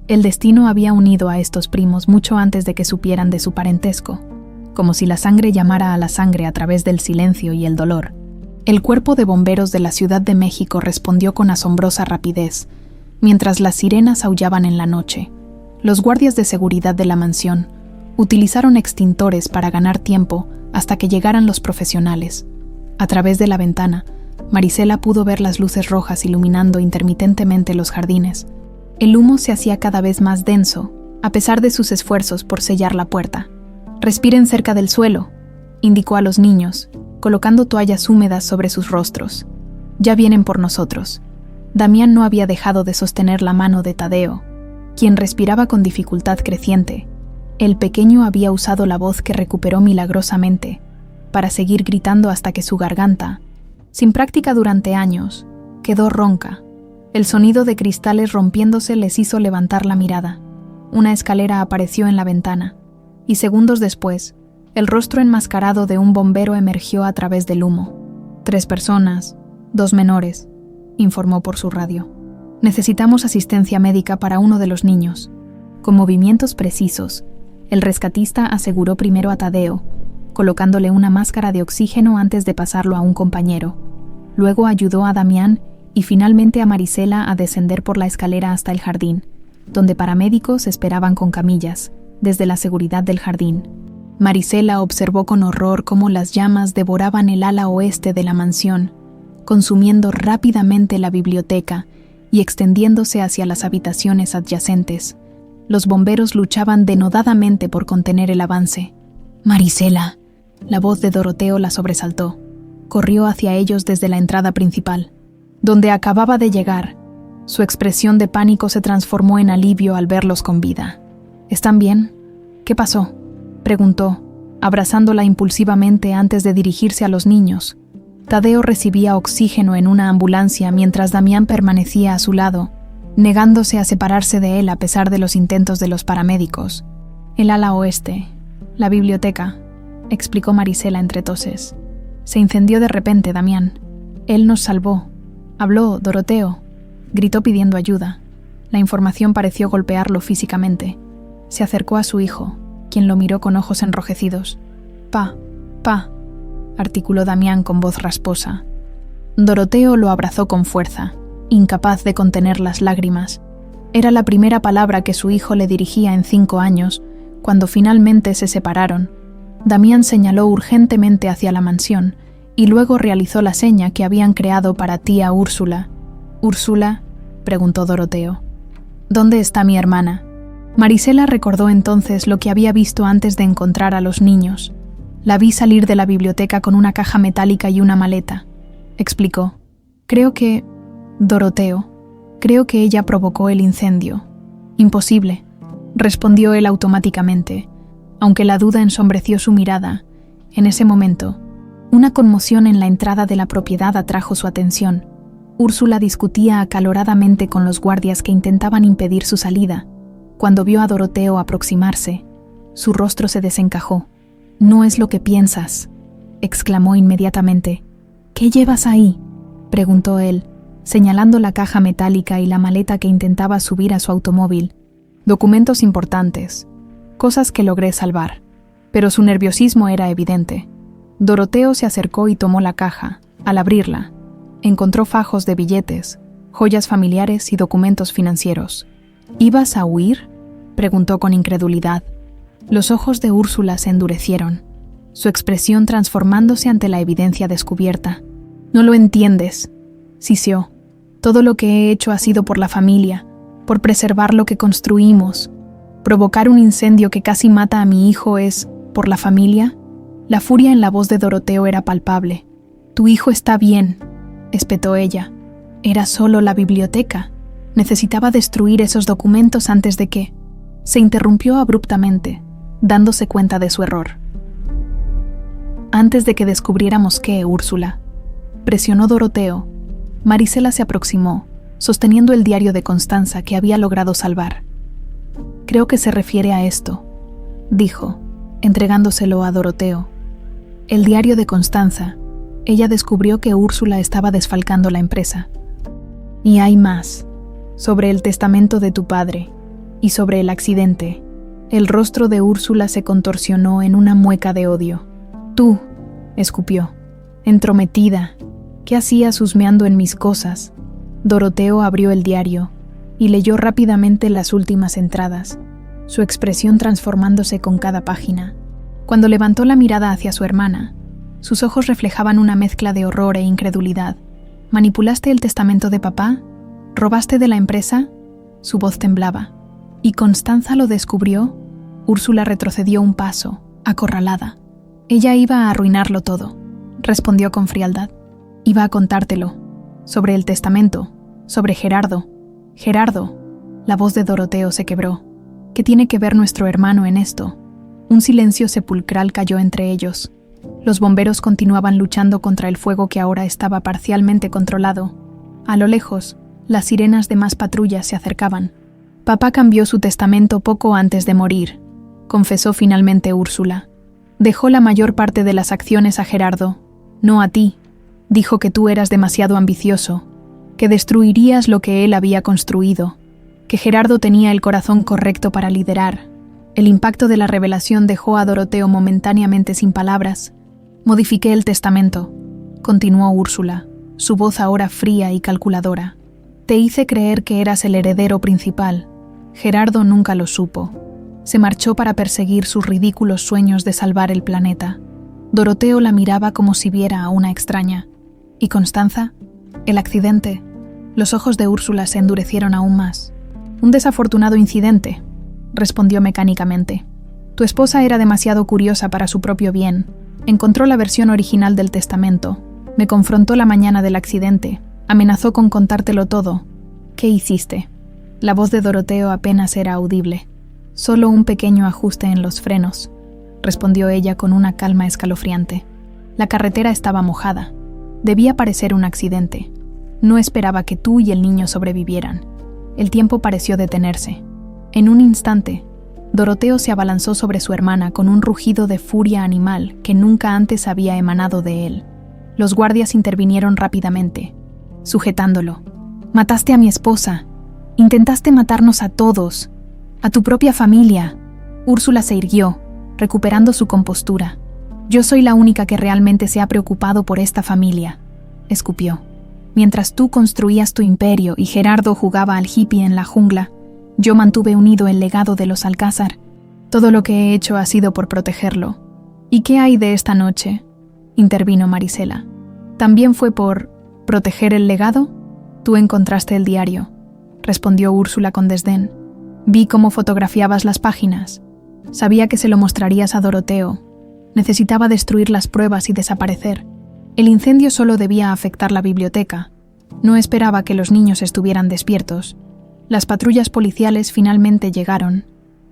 El destino había unido a estos primos mucho antes de que supieran de su parentesco, como si la sangre llamara a la sangre a través del silencio y el dolor. El cuerpo de bomberos de la Ciudad de México respondió con asombrosa rapidez, mientras las sirenas aullaban en la noche. Los guardias de seguridad de la mansión utilizaron extintores para ganar tiempo hasta que llegaran los profesionales. A través de la ventana, Marisela pudo ver las luces rojas iluminando intermitentemente los jardines. El humo se hacía cada vez más denso, a pesar de sus esfuerzos por sellar la puerta. «Respiren cerca del suelo», indicó a los niños, colocando toallas húmedas sobre sus rostros. «Ya vienen por nosotros». Damián no había dejado de sostener la mano de Tadeo, quien respiraba con dificultad creciente. El pequeño había usado la voz que recuperó milagrosamente para seguir gritando hasta que su garganta, sin práctica durante años, quedó ronca. El sonido de cristales rompiéndose les hizo levantar la mirada. Una escalera apareció en la ventana, y segundos después, el rostro enmascarado de un bombero emergió a través del humo. 3 personas, 2 menores, informó por su radio. «Necesitamos asistencia médica para uno de los niños». Con movimientos precisos, el rescatista aseguró primero a Tadeo, colocándole una máscara de oxígeno antes de pasarlo a un compañero. Luego ayudó a Damián y finalmente a Marisela a descender por la escalera hasta el jardín, donde paramédicos esperaban con camillas, desde la seguridad del jardín. Marisela observó con horror cómo las llamas devoraban el ala oeste de la mansión, consumiendo rápidamente la biblioteca y extendiéndose hacia las habitaciones adyacentes. Los bomberos luchaban denodadamente por contener el avance. «Marisela», la voz de Doroteo la sobresaltó. Corrió hacia ellos desde la entrada principal, donde acababa de llegar. Su expresión de pánico se transformó en alivio al verlos con vida. «¿Están bien? ¿Qué pasó?», preguntó, abrazándola impulsivamente antes de dirigirse a los niños. Tadeo recibía oxígeno en una ambulancia mientras Damián permanecía a su lado, negándose a separarse de él a pesar de los intentos de los paramédicos. «El ala oeste, la biblioteca», explicó Marisela entre toses. «Se incendió de repente, Damián. Él nos salvó. Habló, Doroteo», gritó pidiendo ayuda. La información pareció golpearlo físicamente. Se acercó a su hijo, quien lo miró con ojos enrojecidos. «Pa, articuló Damián con voz rasposa. Doroteo lo abrazó con fuerza, incapaz de contener las lágrimas. Era la primera palabra que su hijo le dirigía en 5 años, cuando finalmente se separaron. Damián señaló urgentemente hacia la mansión y luego realizó la seña que habían creado para tía Úrsula. «¿Úrsula?», preguntó Doroteo. «¿Dónde está mi hermana?». Marisela recordó entonces lo que había visto antes de encontrar a los niños. «La vi salir de la biblioteca con una caja metálica y una maleta», explicó. «Doroteo, creo que ella provocó el incendio». «Imposible», respondió él automáticamente, aunque la duda ensombreció su mirada. En ese momento, una conmoción en la entrada de la propiedad atrajo su atención. Úrsula discutía acaloradamente con los guardias que intentaban impedir su salida. Cuando vio a Doroteo aproximarse, su rostro se desencajó. «No es lo que piensas», exclamó inmediatamente. «¿Qué llevas ahí?», preguntó él, señalando la caja metálica y la maleta que intentaba subir a su automóvil. «Documentos importantes, cosas que logré salvar», pero su nerviosismo era evidente. Doroteo se acercó y tomó la caja. Al abrirla, encontró fajos de billetes, joyas familiares y documentos financieros. «¿Ibas a huir?», preguntó con incredulidad. Los ojos de Úrsula se endurecieron, su expresión transformándose ante la evidencia descubierta. «No lo entiendes», siseó. «Todo lo que he hecho ha sido por la familia, por preservar lo que construimos. Provocar un incendio que casi mata a mi hijo es por la familia». La furia en la voz de Doroteo era palpable. «Tu hijo está bien», espetó ella. «Era solo la biblioteca. Necesitaba destruir esos documentos antes de que…». Se interrumpió abruptamente, dándose cuenta de su error. «Antes de que descubriéramos qué, Úrsula», presionó Doroteo. Marisela se aproximó, sosteniendo el diario de Constanza que había logrado salvar. «Creo que se refiere a esto», dijo, entregándoselo a Doroteo. El diario de Constanza. Ella descubrió que Úrsula estaba desfalcando la empresa. «Y hay más, sobre el testamento de tu padre y sobre el accidente». El rostro de Úrsula se contorsionó en una mueca de odio. «Tú», escupió, «entrometida, ¿qué hacías husmeando en mis cosas?». Doroteo abrió el diario y leyó rápidamente las últimas entradas, su expresión transformándose con cada página. Cuando levantó la mirada hacia su hermana, sus ojos reflejaban una mezcla de horror e incredulidad. «¿Manipulaste el testamento de papá? ¿Robaste de la empresa?». Su voz temblaba. «¿Y Constanza lo descubrió?». Úrsula retrocedió un paso, acorralada. «Ella iba a arruinarlo todo», respondió con frialdad. «Iba a contártelo. Sobre el testamento. Sobre Gerardo». «Gerardo». La voz de Doroteo se quebró. «¿Qué tiene que ver nuestro hermano en esto?». Un silencio sepulcral cayó entre ellos. Los bomberos continuaban luchando contra el fuego que ahora estaba parcialmente controlado. A lo lejos, las sirenas de más patrullas se acercaban. «Papá cambió su testamento poco antes de morir», confesó finalmente Úrsula. «Dejó la mayor parte de las acciones a Gerardo, no a ti. Dijo que tú eras demasiado ambicioso, que destruirías lo que él había construido, que Gerardo tenía el corazón correcto para liderar». El impacto de la revelación dejó a Doroteo momentáneamente sin palabras. «Modifiqué el testamento», continuó Úrsula. su voz ahora fría y calculadora. Te hice creer que eras el heredero principal. Gerardo nunca lo supo. Se marchó para perseguir sus ridículos sueños de salvar el planeta. Doroteo la miraba como si viera a una extraña. ¿Y Constanza? ¿El accidente? Los ojos de Úrsula se endurecieron aún más. Un desafortunado incidente, respondió mecánicamente. Tu esposa era demasiado curiosa para su propio bien. Encontró la versión original del testamento. Me confrontó la mañana del accidente. Amenazó con contártelo todo. ¿Qué hiciste? La voz de Doroteo apenas era audible. Solo un pequeño ajuste en los frenos, respondió ella con una calma escalofriante. La carretera estaba mojada. Debía parecer un accidente. No esperaba que tú y el niño sobrevivieran. El tiempo pareció detenerse. En un instante, Doroteo se abalanzó sobre su hermana con un rugido de furia animal que nunca antes había emanado de él. Los guardias intervinieron rápidamente, sujetándolo. Mataste a mi esposa. Intentaste matarnos a todos. A tu propia familia. Úrsula se irguió, recuperando su compostura. Yo soy la única que realmente se ha preocupado por esta familia, escupió. Mientras tú construías tu imperio y Gerardo jugaba al hippie en la jungla, yo mantuve unido el legado de los Alcázar. Todo lo que he hecho ha sido por protegerlo. ¿Y qué hay de esta noche?, intervino Marisela. ¿También fue por proteger el legado? Tú encontraste el diario, respondió Úrsula con desdén. Vi cómo fotografiabas las páginas. Sabía que se lo mostrarías a Doroteo. Necesitaba destruir las pruebas y desaparecer. El incendio solo debía afectar la biblioteca. No esperaba que los niños estuvieran despiertos. Las patrullas policiales finalmente llegaron.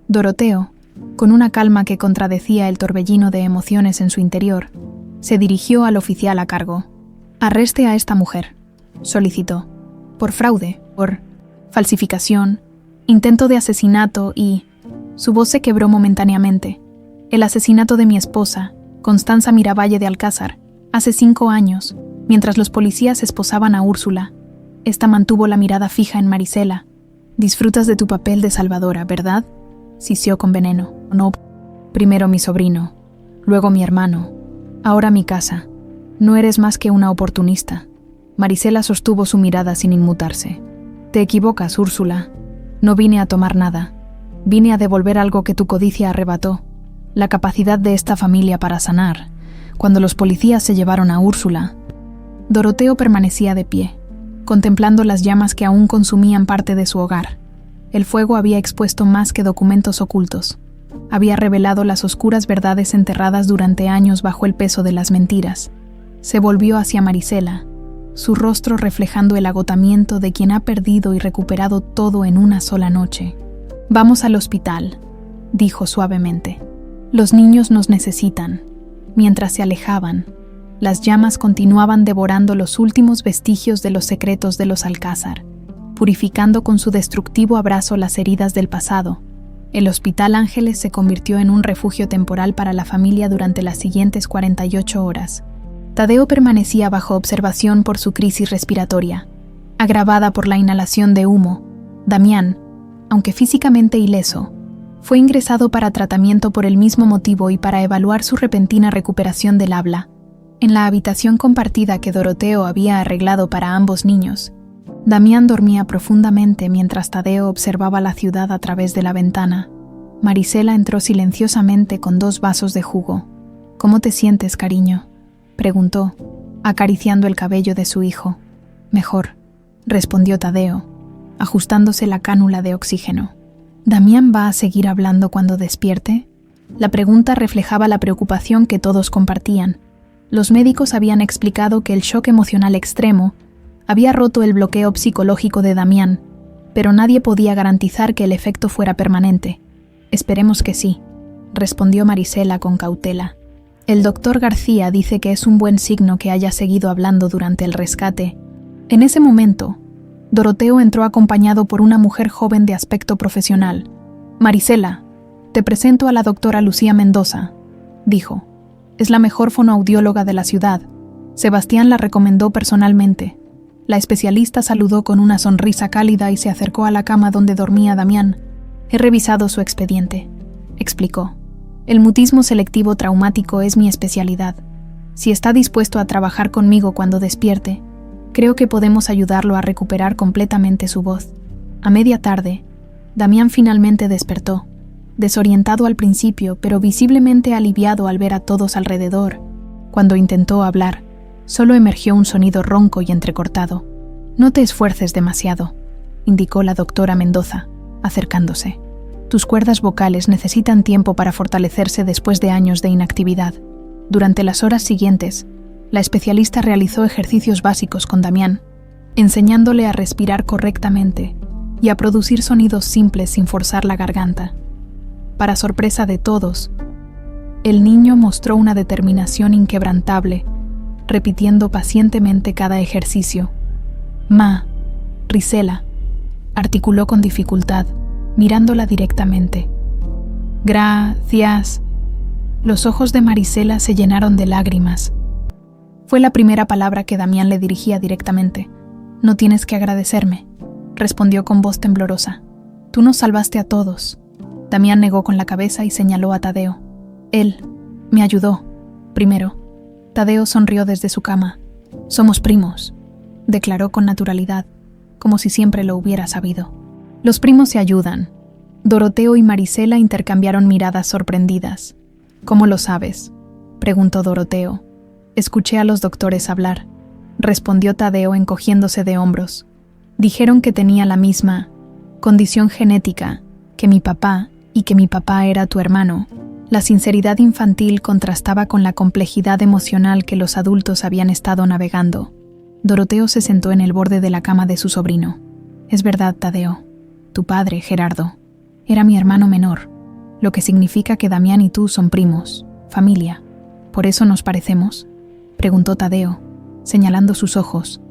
Doroteo, con una calma que contradecía el torbellino de emociones en su interior, se dirigió al oficial a cargo. Arreste a esta mujer, solicitó, por fraude, por falsificación, intento de asesinato y... Su voz se quebró momentáneamente. El asesinato de mi esposa, Constanza Miravalle de Alcázar, hace 5 años, mientras los policías esposaban a Úrsula. Esta mantuvo la mirada fija en Marisela. Disfrutas de tu papel de salvadora, ¿verdad? Sisió con veneno. No, primero mi sobrino, luego mi hermano, ahora mi casa. No eres más que una oportunista. Marisela sostuvo su mirada sin inmutarse. Te equivocas, Úrsula. No vine a tomar nada. Vine a devolver algo que tu codicia arrebató. La capacidad de esta familia para sanar. Cuando los policías se llevaron a Úrsula, Doroteo permanecía de pie, contemplando las llamas que aún consumían parte de su hogar. El fuego había expuesto más que documentos ocultos. Había revelado las oscuras verdades enterradas durante años bajo el peso de las mentiras. Se volvió hacia Marisela, su rostro reflejando el agotamiento de quien ha perdido y recuperado todo en una sola noche. Vamos al hospital, dijo suavemente. Los niños nos necesitan. Mientras se alejaban, las llamas continuaban devorando los últimos vestigios de los secretos de los Alcázar, purificando con su destructivo abrazo las heridas del pasado. El Hospital Ángeles se convirtió en un refugio temporal para la familia durante las siguientes 48 horas. Tadeo permanecía bajo observación por su crisis respiratoria, agravada por la inhalación de humo. Damián, aunque físicamente ileso, fue ingresado para tratamiento por el mismo motivo y para evaluar su repentina recuperación del habla. En la habitación compartida que Doroteo había arreglado para ambos niños, Damián dormía profundamente mientras Tadeo observaba la ciudad a través de la ventana. Marisela entró silenciosamente con 2 vasos de jugo. ¿Cómo te sientes, cariño?, preguntó, acariciando el cabello de su hijo. Mejor, respondió Tadeo, ajustándose la cánula de oxígeno. ¿Damián va a seguir hablando cuando despierte? La pregunta reflejaba la preocupación que todos compartían. Los médicos habían explicado que el shock emocional extremo había roto el bloqueo psicológico de Damián, pero nadie podía garantizar que el efecto fuera permanente. Esperemos que sí, respondió Marisela con cautela. El doctor García dice que es un buen signo que haya seguido hablando durante el rescate. En ese momento, Doroteo entró acompañado por una mujer joven de aspecto profesional. Marisela, te presento a la doctora Lucía Mendoza, dijo. Es la mejor fonoaudióloga de la ciudad. Sebastián la recomendó personalmente. La especialista saludó con una sonrisa cálida y se acercó a la cama donde dormía Damián. He revisado su expediente, explicó. El mutismo selectivo traumático es mi especialidad. Si está dispuesto a trabajar conmigo cuando despierte, Creo que podemos ayudarlo a recuperar completamente su voz. A media tarde, Damián finalmente despertó, desorientado al principio, pero visiblemente aliviado al ver a todos alrededor. Cuando intentó hablar, solo emergió un sonido ronco y entrecortado. «No te esfuerces demasiado», indicó la doctora Mendoza, acercándose. «Tus cuerdas vocales necesitan tiempo para fortalecerse después de años de inactividad». Durante las horas siguientes, la especialista realizó ejercicios básicos con Damián, enseñándole a respirar correctamente y a producir sonidos simples sin forzar la garganta. Para sorpresa de todos, el niño mostró una determinación inquebrantable, repitiendo pacientemente cada ejercicio. «Ma, Risela», articuló con dificultad, mirándola directamente. «Gracias». Los ojos de Marisela se llenaron de lágrimas. Fue la primera palabra que Damián le dirigía directamente. «No tienes que agradecerme», respondió con voz temblorosa. «Tú nos salvaste a todos». Damián negó con la cabeza y señaló a Tadeo. «Él me ayudó, primero». Tadeo sonrió desde su cama. «Somos primos», declaró con naturalidad, como si siempre lo hubiera sabido. «Los primos se ayudan». Doroteo y Marisela intercambiaron miradas sorprendidas. «¿Cómo lo sabes?», preguntó Doroteo. «Escuché a los doctores hablar», respondió Tadeo encogiéndose de hombros. «Dijeron que tenía la misma condición genética que mi papá y que mi papá era tu hermano». La sinceridad infantil contrastaba con la complejidad emocional que los adultos habían estado navegando. Doroteo se sentó en el borde de la cama de su sobrino. «Es verdad, Tadeo. Tu padre, Gerardo, era mi hermano menor, lo que significa que Damián y tú son primos, familia. ¿Por eso nos parecemos?», preguntó Tadeo, señalando sus ojos,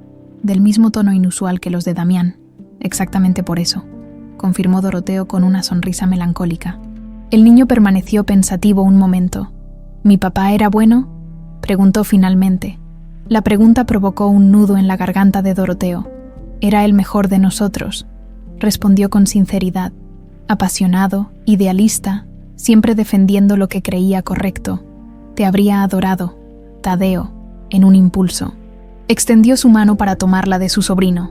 del mismo tono inusual que los de Damián. «Exactamente por eso», confirmó Doroteo con una sonrisa melancólica. El niño permaneció pensativo un momento. «¿Mi papá era bueno?», preguntó finalmente. La pregunta provocó un nudo en la garganta de Doroteo. «Era el mejor de nosotros», respondió con sinceridad. «Apasionado, idealista, siempre defendiendo lo que creía correcto. Te habría adorado», Tadeo, en un impulso. Extendió su mano para tomarla de su sobrino.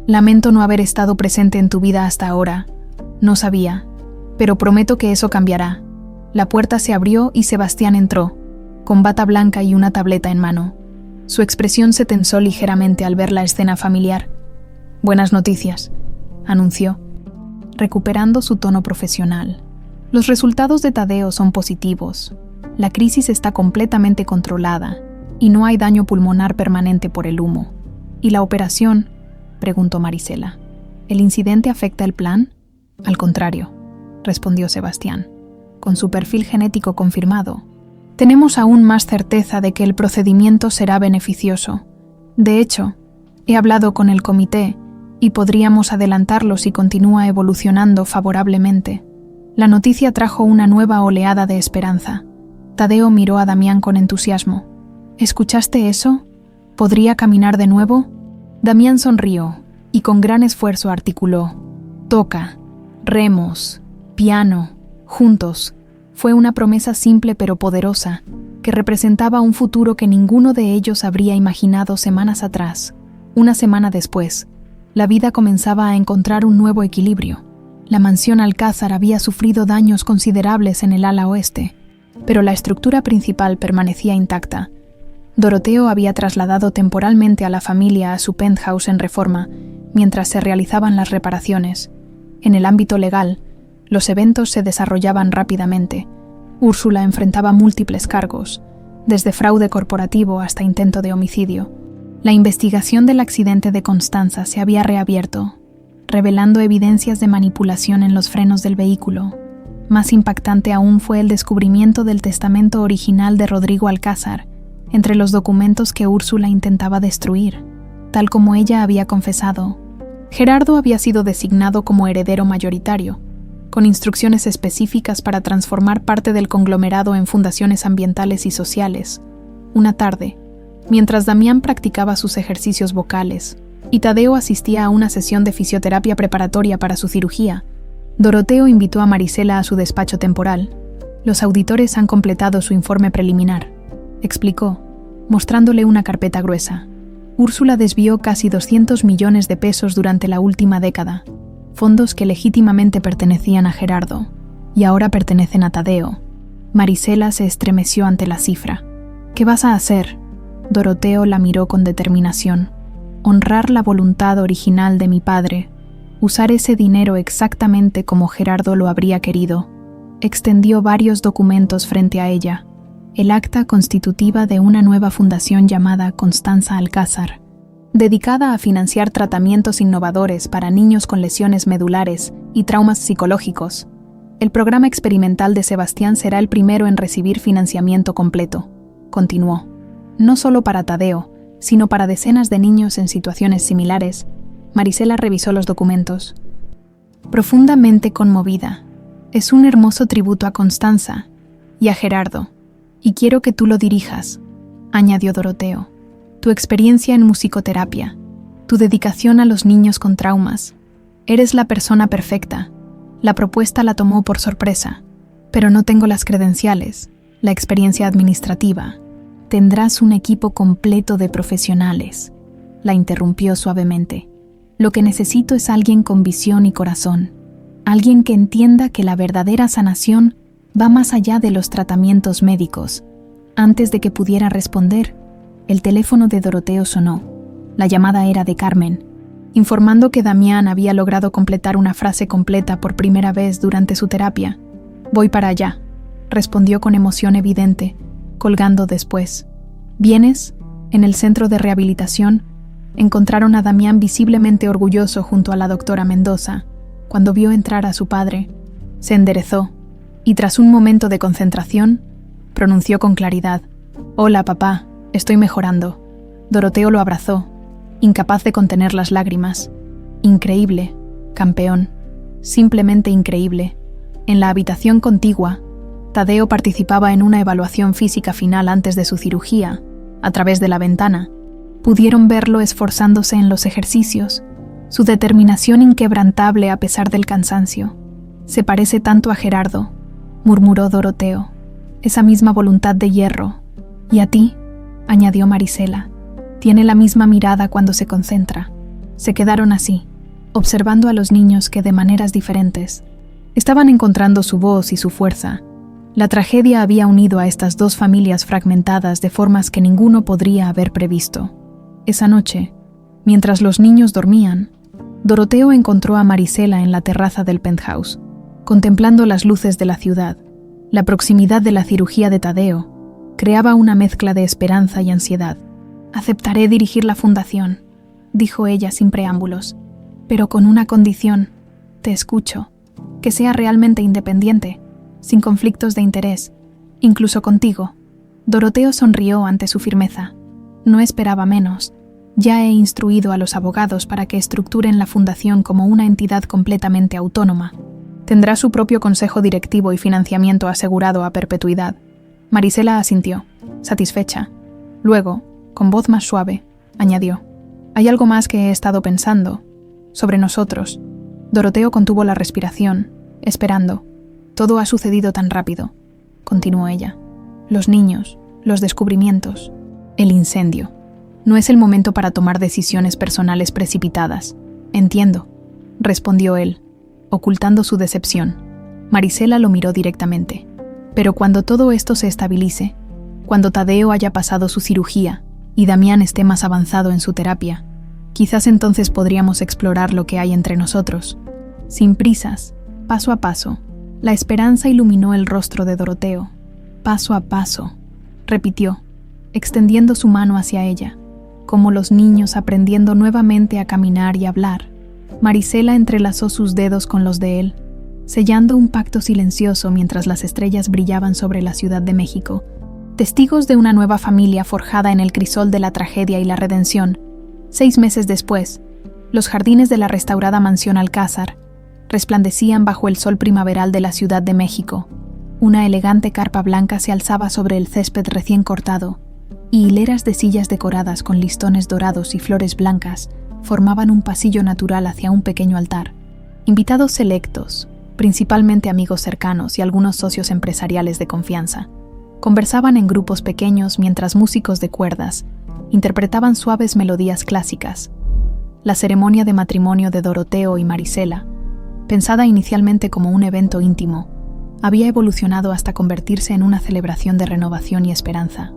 «Lamento no haber estado presente en tu vida hasta ahora. No sabía. Pero prometo que eso cambiará». La puerta se abrió y Sebastián entró, con bata blanca y una tableta en mano. Su expresión se tensó ligeramente al ver la escena familiar. «Buenas noticias», anunció, recuperando su tono profesional. «Los resultados de Tadeo son positivos. La crisis está completamente controlada y no hay daño pulmonar permanente por el humo». «¿Y la operación?», preguntó Marisela. «¿El incidente afecta el plan?». «Al contrario», respondió Sebastián. «Con su perfil genético confirmado, tenemos aún más certeza de que el procedimiento será beneficioso. De hecho, he hablado con el comité y podríamos adelantarlo si continúa evolucionando favorablemente». La noticia trajo una nueva oleada de esperanza. Tadeo miró a Damián con entusiasmo. «¿Escuchaste eso? ¿Podría caminar de nuevo?». Damián sonrió y con gran esfuerzo articuló: «Toca, remos, piano, juntos». Fue una promesa simple pero poderosa, que representaba un futuro que ninguno de ellos habría imaginado semanas atrás. Una semana después, la vida comenzaba a encontrar un nuevo equilibrio. La mansión Alcázar había sufrido daños considerables en el ala oeste, pero la estructura principal permanecía intacta. Doroteo había trasladado temporalmente a la familia a su penthouse en Reforma, mientras se realizaban las reparaciones. En el ámbito legal, los eventos se desarrollaban rápidamente. Úrsula enfrentaba múltiples cargos, desde fraude corporativo hasta intento de homicidio. La investigación del accidente de Constanza se había reabierto, revelando evidencias de manipulación en los frenos del vehículo. Más impactante aún fue el descubrimiento del testamento original de Rodrigo Alcázar, entre los documentos que Úrsula intentaba destruir. Tal como ella había confesado, Gerardo había sido designado como heredero mayoritario, con instrucciones específicas para transformar parte del conglomerado en fundaciones ambientales y sociales. Una tarde, mientras Damián practicaba sus ejercicios vocales y Tadeo asistía a una sesión de fisioterapia preparatoria para su cirugía, Doroteo invitó a Marisela a su despacho temporal. «Los auditores han completado su informe preliminar», explicó, mostrándole una carpeta gruesa. Úrsula desvió casi 200 millones de pesos durante la última década, fondos que legítimamente pertenecían a Gerardo y ahora pertenecen a Tadeo. Marisela se estremeció ante la cifra. ¿Qué vas a hacer? Doroteo la miró con determinación. Honrar la voluntad original de mi padre, usar ese dinero exactamente como Gerardo lo habría querido. Extendió varios documentos frente a ella. El acta constitutiva de una nueva fundación llamada Constanza Alcázar, dedicada a financiar tratamientos innovadores para niños con lesiones medulares y traumas psicológicos. El programa experimental de Sebastián será el primero en recibir financiamiento completo, continuó. No solo para Tadeo, sino para decenas de niños en situaciones similares. Marisela revisó los documentos. Profundamente conmovida. Es un hermoso tributo a Constanza y a Gerardo, y quiero que tú lo dirijas, añadió Doroteo. Tu experiencia en musicoterapia, tu dedicación a los niños con traumas. Eres la persona perfecta. La propuesta la tomó por sorpresa, pero no tengo las credenciales, la experiencia administrativa. Tendrás un equipo completo de profesionales, la interrumpió suavemente. Lo que necesito es alguien con visión y corazón, alguien que entienda que la verdadera sanación va más allá de los tratamientos médicos. Antes de que pudiera responder, el teléfono de Doroteo sonó. La llamada era de Carmen, informando que Damián había logrado completar una frase completa por primera vez durante su terapia. Voy para allá, respondió con emoción evidente, colgando después. ¿Vienes? En el centro de rehabilitación, encontraron a Damián visiblemente orgulloso junto a la doctora Mendoza. Cuando vio entrar a su padre, se enderezó y tras un momento de concentración, pronunció con claridad: «Hola, papá, estoy mejorando». Doroteo lo abrazó, incapaz de contener las lágrimas. Increíble, campeón, simplemente increíble. En la habitación contigua, Tadeo participaba en una evaluación física final antes de su cirugía. A través de la ventana, pudieron verlo esforzándose en los ejercicios, su determinación inquebrantable a pesar del cansancio. Se parece tanto a Gerardo, murmuró Doroteo. Esa misma voluntad de hierro. ¿Y a ti?, añadió Marisela. Tiene la misma mirada cuando se concentra. Se quedaron así, observando a los niños que de maneras diferentes estaban encontrando su voz y su fuerza. La tragedia había unido a estas dos familias fragmentadas de formas que ninguno podría haber previsto. Esa noche, mientras los niños dormían, Doroteo encontró a Marisela en la terraza del penthouse, contemplando las luces de la ciudad. La proximidad de la cirugía de Tadeo creaba una mezcla de esperanza y ansiedad. «Aceptaré dirigir la fundación», dijo ella sin preámbulos, «pero con una condición. Te escucho. Que sea realmente independiente, sin conflictos de interés, incluso contigo». Doroteo sonrió ante su firmeza. No esperaba menos. Ya he instruido a los abogados para que estructuren la fundación como una entidad completamente autónoma. Tendrá su propio consejo directivo y financiamiento asegurado a perpetuidad. Marisela asintió, satisfecha. Luego, con voz más suave, añadió: «Hay algo más que he estado pensando. Sobre nosotros». Doroteo contuvo la respiración, esperando. «Todo ha sucedido tan rápido», continuó ella. «Los niños, los descubrimientos, el incendio. No es el momento para tomar decisiones personales precipitadas». «Entiendo», respondió él, ocultando su decepción. Marisela lo miró directamente. «Pero cuando todo esto se estabilice, cuando Tadeo haya pasado su cirugía y Damián esté más avanzado en su terapia, quizás entonces podríamos explorar lo que hay entre nosotros». Sin prisas, paso a paso, la esperanza iluminó el rostro de Doroteo. «Paso a paso», repitió, extendiendo su mano hacia ella, como los niños aprendiendo nuevamente a caminar y hablar. Marisela entrelazó sus dedos con los de él, sellando un pacto silencioso mientras las estrellas brillaban sobre la Ciudad de México, testigos de una nueva familia forjada en el crisol de la tragedia y la redención. 6 meses después, los jardines de la restaurada mansión Alcázar resplandecían bajo el sol primaveral de la Ciudad de México. Una elegante carpa blanca se alzaba sobre el césped recién cortado, y hileras de sillas decoradas con listones dorados y flores blancas formaban un pasillo natural hacia un pequeño altar. Invitados selectos, principalmente amigos cercanos y algunos socios empresariales de confianza, conversaban en grupos pequeños mientras músicos de cuerdas interpretaban suaves melodías clásicas. La ceremonia de matrimonio de Doroteo y Marisela, pensada inicialmente como un evento íntimo, había evolucionado hasta convertirse en una celebración de renovación y esperanza.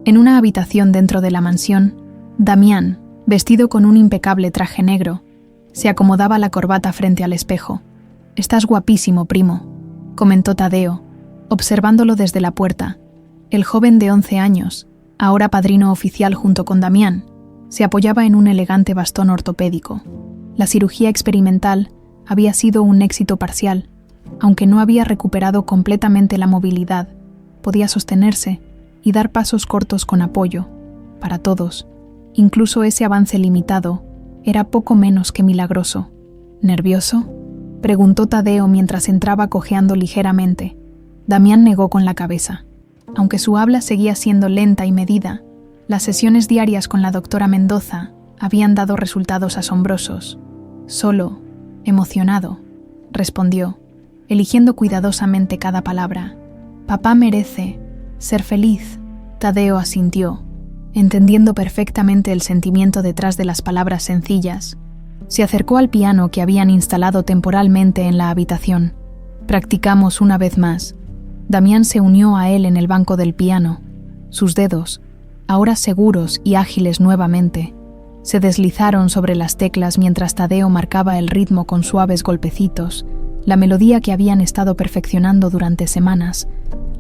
En una habitación dentro de la mansión, Damián, vestido con un impecable traje negro, se acomodaba la corbata frente al espejo. «Estás guapísimo, primo», comentó Tadeo, observándolo desde la puerta. El joven de 11 años, ahora padrino oficial junto con Damián, se apoyaba en un elegante bastón ortopédico. La cirugía experimental había sido un éxito parcial. Aunque no había recuperado completamente la movilidad, podía sostenerse y dar pasos cortos con apoyo. Para todos, incluso ese avance limitado, era poco menos que milagroso. ¿Nervioso?, preguntó Tadeo mientras entraba cojeando ligeramente. Damián negó con la cabeza. Aunque su habla seguía siendo lenta y medida, las sesiones diarias con la doctora Mendoza habían dado resultados asombrosos. «Solo, emocionado», respondió, eligiendo cuidadosamente cada palabra. «Papá merece ser feliz». Tadeo asintió, entendiendo perfectamente el sentimiento detrás de las palabras sencillas. Se acercó al piano que habían instalado temporalmente en la habitación. Practicamos una vez más. Damián se unió a él en el banco del piano. Sus dedos, ahora seguros y ágiles nuevamente, se deslizaron sobre las teclas mientras Tadeo marcaba el ritmo con suaves golpecitos, la melodía que habían estado perfeccionando durante semanas,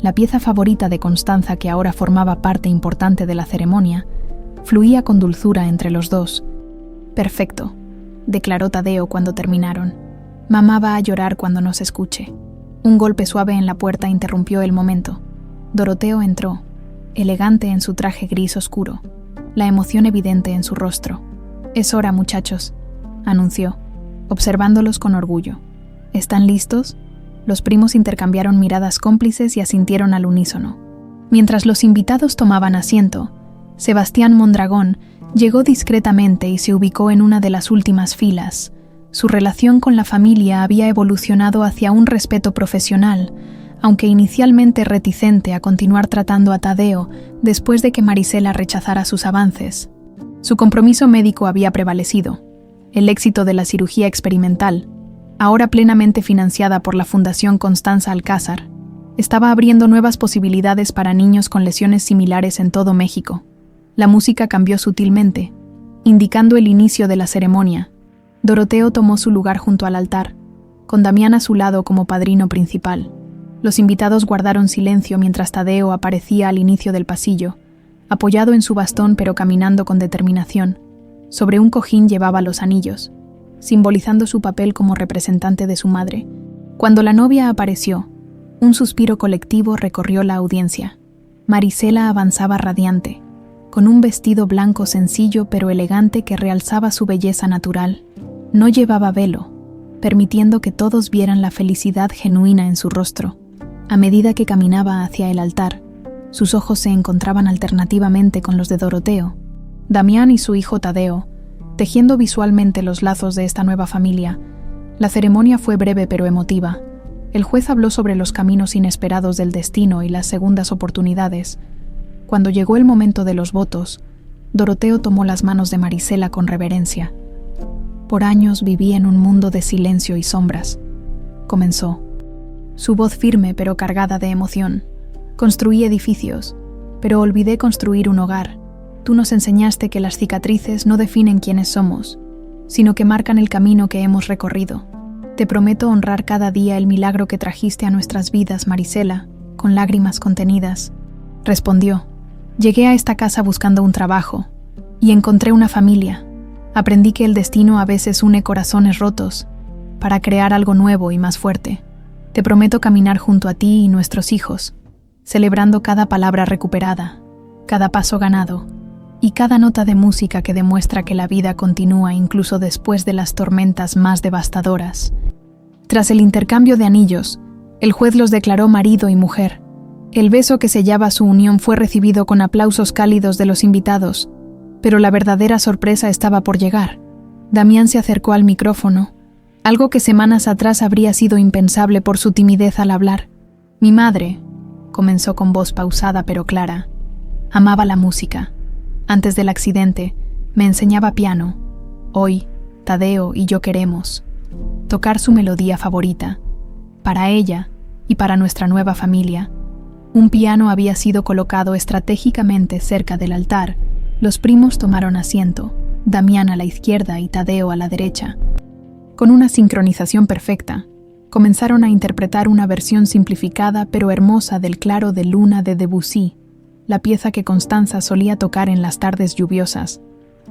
la pieza favorita de Constanza que ahora formaba parte importante de la ceremonia, fluía con dulzura entre los dos. «Perfecto», declaró Tadeo cuando terminaron. «Mamá va a llorar cuando nos escuche». Un golpe suave en la puerta interrumpió el momento. Doroteo entró, elegante en su traje gris oscuro, la emoción evidente en su rostro. «Es hora, muchachos», anunció, observándolos con orgullo. «¿Están listos?». Los primos intercambiaron miradas cómplices y asintieron al unísono. Mientras los invitados tomaban asiento, Sebastián Mondragón llegó discretamente y se ubicó en una de las últimas filas. Su relación con la familia había evolucionado hacia un respeto profesional, aunque inicialmente reticente a continuar tratando a Tadeo después de que Marisela rechazara sus avances. Su compromiso médico había prevalecido. El éxito de la cirugía experimental, ahora plenamente financiada por la Fundación Constanza Alcázar, estaba abriendo nuevas posibilidades para niños con lesiones similares en todo México. La música cambió sutilmente, indicando el inicio de la ceremonia. Doroteo tomó su lugar junto al altar, con Damián a su lado como padrino principal. Los invitados guardaron silencio mientras Tadeo aparecía al inicio del pasillo, apoyado en su bastón pero caminando con determinación. Sobre un cojín llevaba los anillos, simbolizando su papel como representante de su madre. Cuando la novia apareció, un suspiro colectivo recorrió la audiencia. Marisela avanzaba radiante, con un vestido blanco sencillo pero elegante que realzaba su belleza natural. No llevaba velo, permitiendo que todos vieran la felicidad genuina en su rostro. A medida que caminaba hacia el altar, sus ojos se encontraban alternativamente con los de Doroteo, Damián y su hijo Tadeo, tejiendo visualmente los lazos de esta nueva familia. La ceremonia fue breve pero emotiva. El juez habló sobre los caminos inesperados del destino y las segundas oportunidades. Cuando llegó el momento de los votos, Doroteo tomó las manos de Marisela con reverencia. «Por años viví en un mundo de silencio y sombras», comenzó. Su voz firme pero cargada de emoción. «Construí edificios, pero olvidé construir un hogar. Tú nos enseñaste que las cicatrices no definen quiénes somos, sino que marcan el camino que hemos recorrido. Te prometo honrar cada día el milagro que trajiste a nuestras vidas, Marisela», con lágrimas contenidas. Respondió. «Llegué a esta casa buscando un trabajo, y encontré una familia. Aprendí que el destino a veces une corazones rotos, para crear algo nuevo y más fuerte. Te prometo caminar junto a ti y nuestros hijos, celebrando cada palabra recuperada, cada paso ganado, y cada nota de música que demuestra que la vida continúa incluso después de las tormentas más devastadoras». Tras el intercambio de anillos, el juez los declaró marido y mujer. El beso que sellaba su unión fue recibido con aplausos cálidos de los invitados, pero la verdadera sorpresa estaba por llegar. Damián se acercó al micrófono, algo que semanas atrás habría sido impensable por su timidez al hablar. «Mi madre», comenzó con voz pausada pero clara, «amaba la música. Antes del accidente, me enseñaba piano. Hoy, Tadeo y yo queremos tocar su melodía favorita. Para ella y para nuestra nueva familia, un piano había sido colocado estratégicamente cerca del altar. Los primos tomaron asiento, Damián a la izquierda y Tadeo a la derecha. Con una sincronización perfecta, comenzaron a interpretar una versión simplificada pero hermosa del Claro de Luna de Debussy, la pieza que Constanza solía tocar en las tardes lluviosas.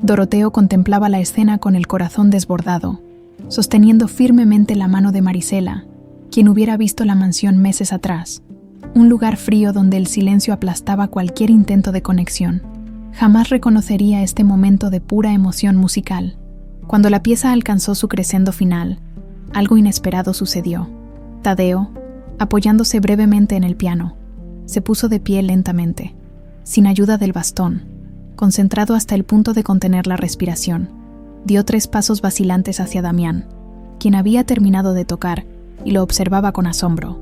Doroteo contemplaba la escena con el corazón desbordado, sosteniendo firmemente la mano de Marisela, quien hubiera visto la mansión meses atrás, un lugar frío donde el silencio aplastaba cualquier intento de conexión. Jamás reconocería este momento de pura emoción musical. Cuando la pieza alcanzó su crescendo final, algo inesperado sucedió. Tadeo, apoyándose brevemente en el piano, se puso de pie lentamente, sin ayuda del bastón, concentrado hasta el punto de contener la respiración. Dio 3 pasos vacilantes hacia Damián, quien había terminado de tocar y lo observaba con asombro.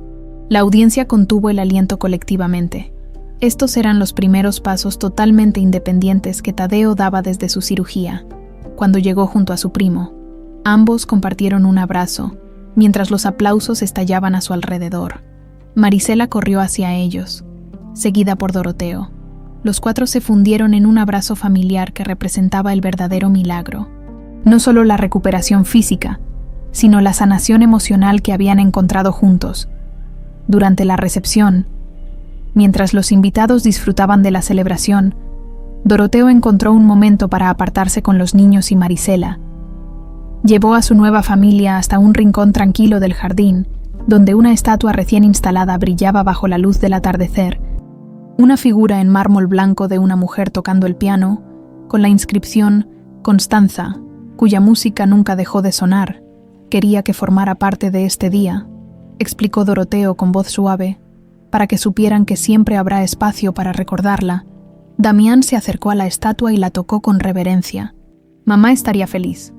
La audiencia contuvo el aliento colectivamente. Estos eran los primeros pasos totalmente independientes que Tadeo daba desde su cirugía. Cuando llegó junto a su primo, ambos compartieron un abrazo, mientras los aplausos estallaban a su alrededor. Marisela corrió hacia ellos, seguida por Doroteo. Los 4 se fundieron en un abrazo familiar que representaba el verdadero milagro. No solo la recuperación física, sino la sanación emocional que habían encontrado juntos. Durante la recepción, mientras los invitados disfrutaban de la celebración, Doroteo encontró un momento para apartarse con los niños y Marisela. Llevó a su nueva familia hasta un rincón tranquilo del jardín, donde una estatua recién instalada brillaba bajo la luz del atardecer, una figura en mármol blanco de una mujer tocando el piano, con la inscripción Constanza, cuya música nunca dejó de sonar. Quería que formara parte de este día, explicó Doroteo con voz suave, para que supieran que siempre habrá espacio para recordarla. Damián se acercó a la estatua y la tocó con reverencia. Mamá estaría feliz,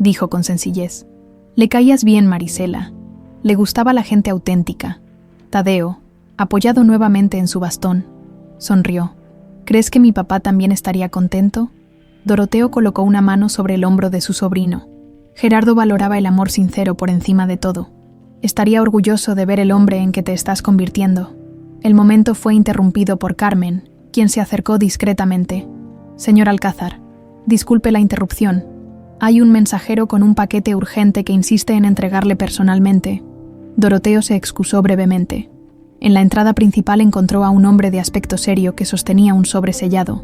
dijo con sencillez. Le caías bien, Marisela. Le gustaba la gente auténtica. Tadeo, apoyado nuevamente en su bastón, sonrió. ¿Crees que mi papá también estaría contento? Doroteo colocó una mano sobre el hombro de su sobrino. Gerardo valoraba el amor sincero por encima de todo. Estaría orgulloso de ver el hombre en que te estás convirtiendo. El momento fue interrumpido por Carmen, quien se acercó discretamente. Señor Alcázar, disculpe la interrupción. Hay un mensajero con un paquete urgente que insiste en entregarle personalmente. Doroteo se excusó brevemente. En la entrada principal encontró a un hombre de aspecto serio que sostenía un sobre sellado.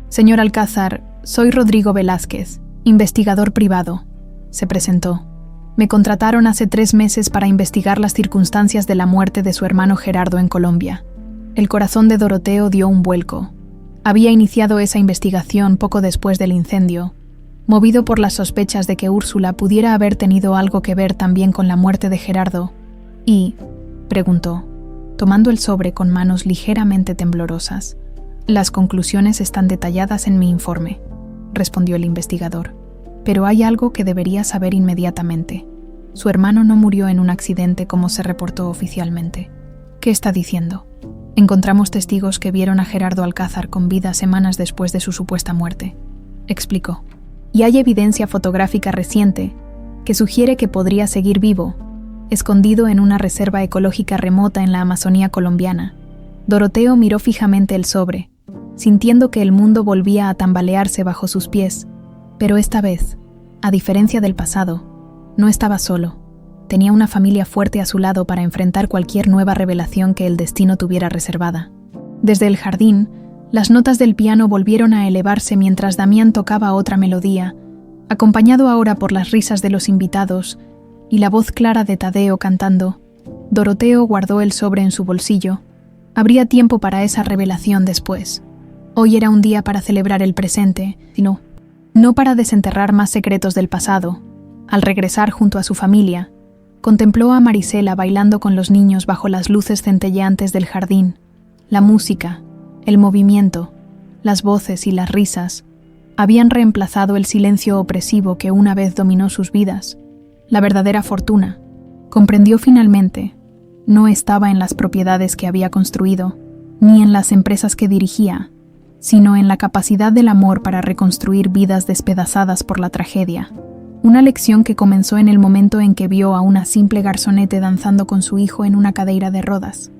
Señor Alcázar, soy Rodrigo Velázquez, investigador privado. Se presentó. Me contrataron hace 3 meses para investigar las circunstancias de la muerte de su hermano Gerardo en Colombia. El corazón de Doroteo dio un vuelco. Había iniciado esa investigación poco después del incendio, movido por las sospechas de que Úrsula pudiera haber tenido algo que ver también con la muerte de Gerardo. Y, preguntó, tomando el sobre con manos ligeramente temblorosas. Las conclusiones están detalladas en mi informe, respondió el investigador. Pero hay algo que debería saber inmediatamente. Su hermano no murió en un accidente como se reportó oficialmente. ¿Qué está diciendo? Encontramos testigos que vieron a Gerardo Alcázar con vida semanas después de su supuesta muerte, explicó. Y hay evidencia fotográfica reciente que sugiere que podría seguir vivo, escondido en una reserva ecológica remota en la Amazonía colombiana. Doroteo miró fijamente el sobre, sintiendo que el mundo volvía a tambalearse bajo sus pies. Pero esta vez, a diferencia del pasado, no estaba solo. Tenía una familia fuerte a su lado para enfrentar cualquier nueva revelación que el destino tuviera reservada. Desde el jardín, las notas del piano volvieron a elevarse mientras Damián tocaba otra melodía, acompañado ahora por las risas de los invitados y la voz clara de Tadeo cantando. Doroteo guardó el sobre en su bolsillo. Habría tiempo para esa revelación después. Hoy era un día para celebrar el presente, sino no para desenterrar más secretos del pasado. Al regresar junto a su familia, contempló a Marisela bailando con los niños bajo las luces centelleantes del jardín. La música, el movimiento, las voces y las risas habían reemplazado el silencio opresivo que una vez dominó sus vidas. La verdadera fortuna, comprendió finalmente, no estaba en las propiedades que había construido, ni en las empresas que dirigía. sino en la capacidad del amor para reconstruir vidas despedazadas por la tragedia. Una lección que comenzó en el momento en que vio a una simple garzonete danzando con su hijo en una cadeira de rodas.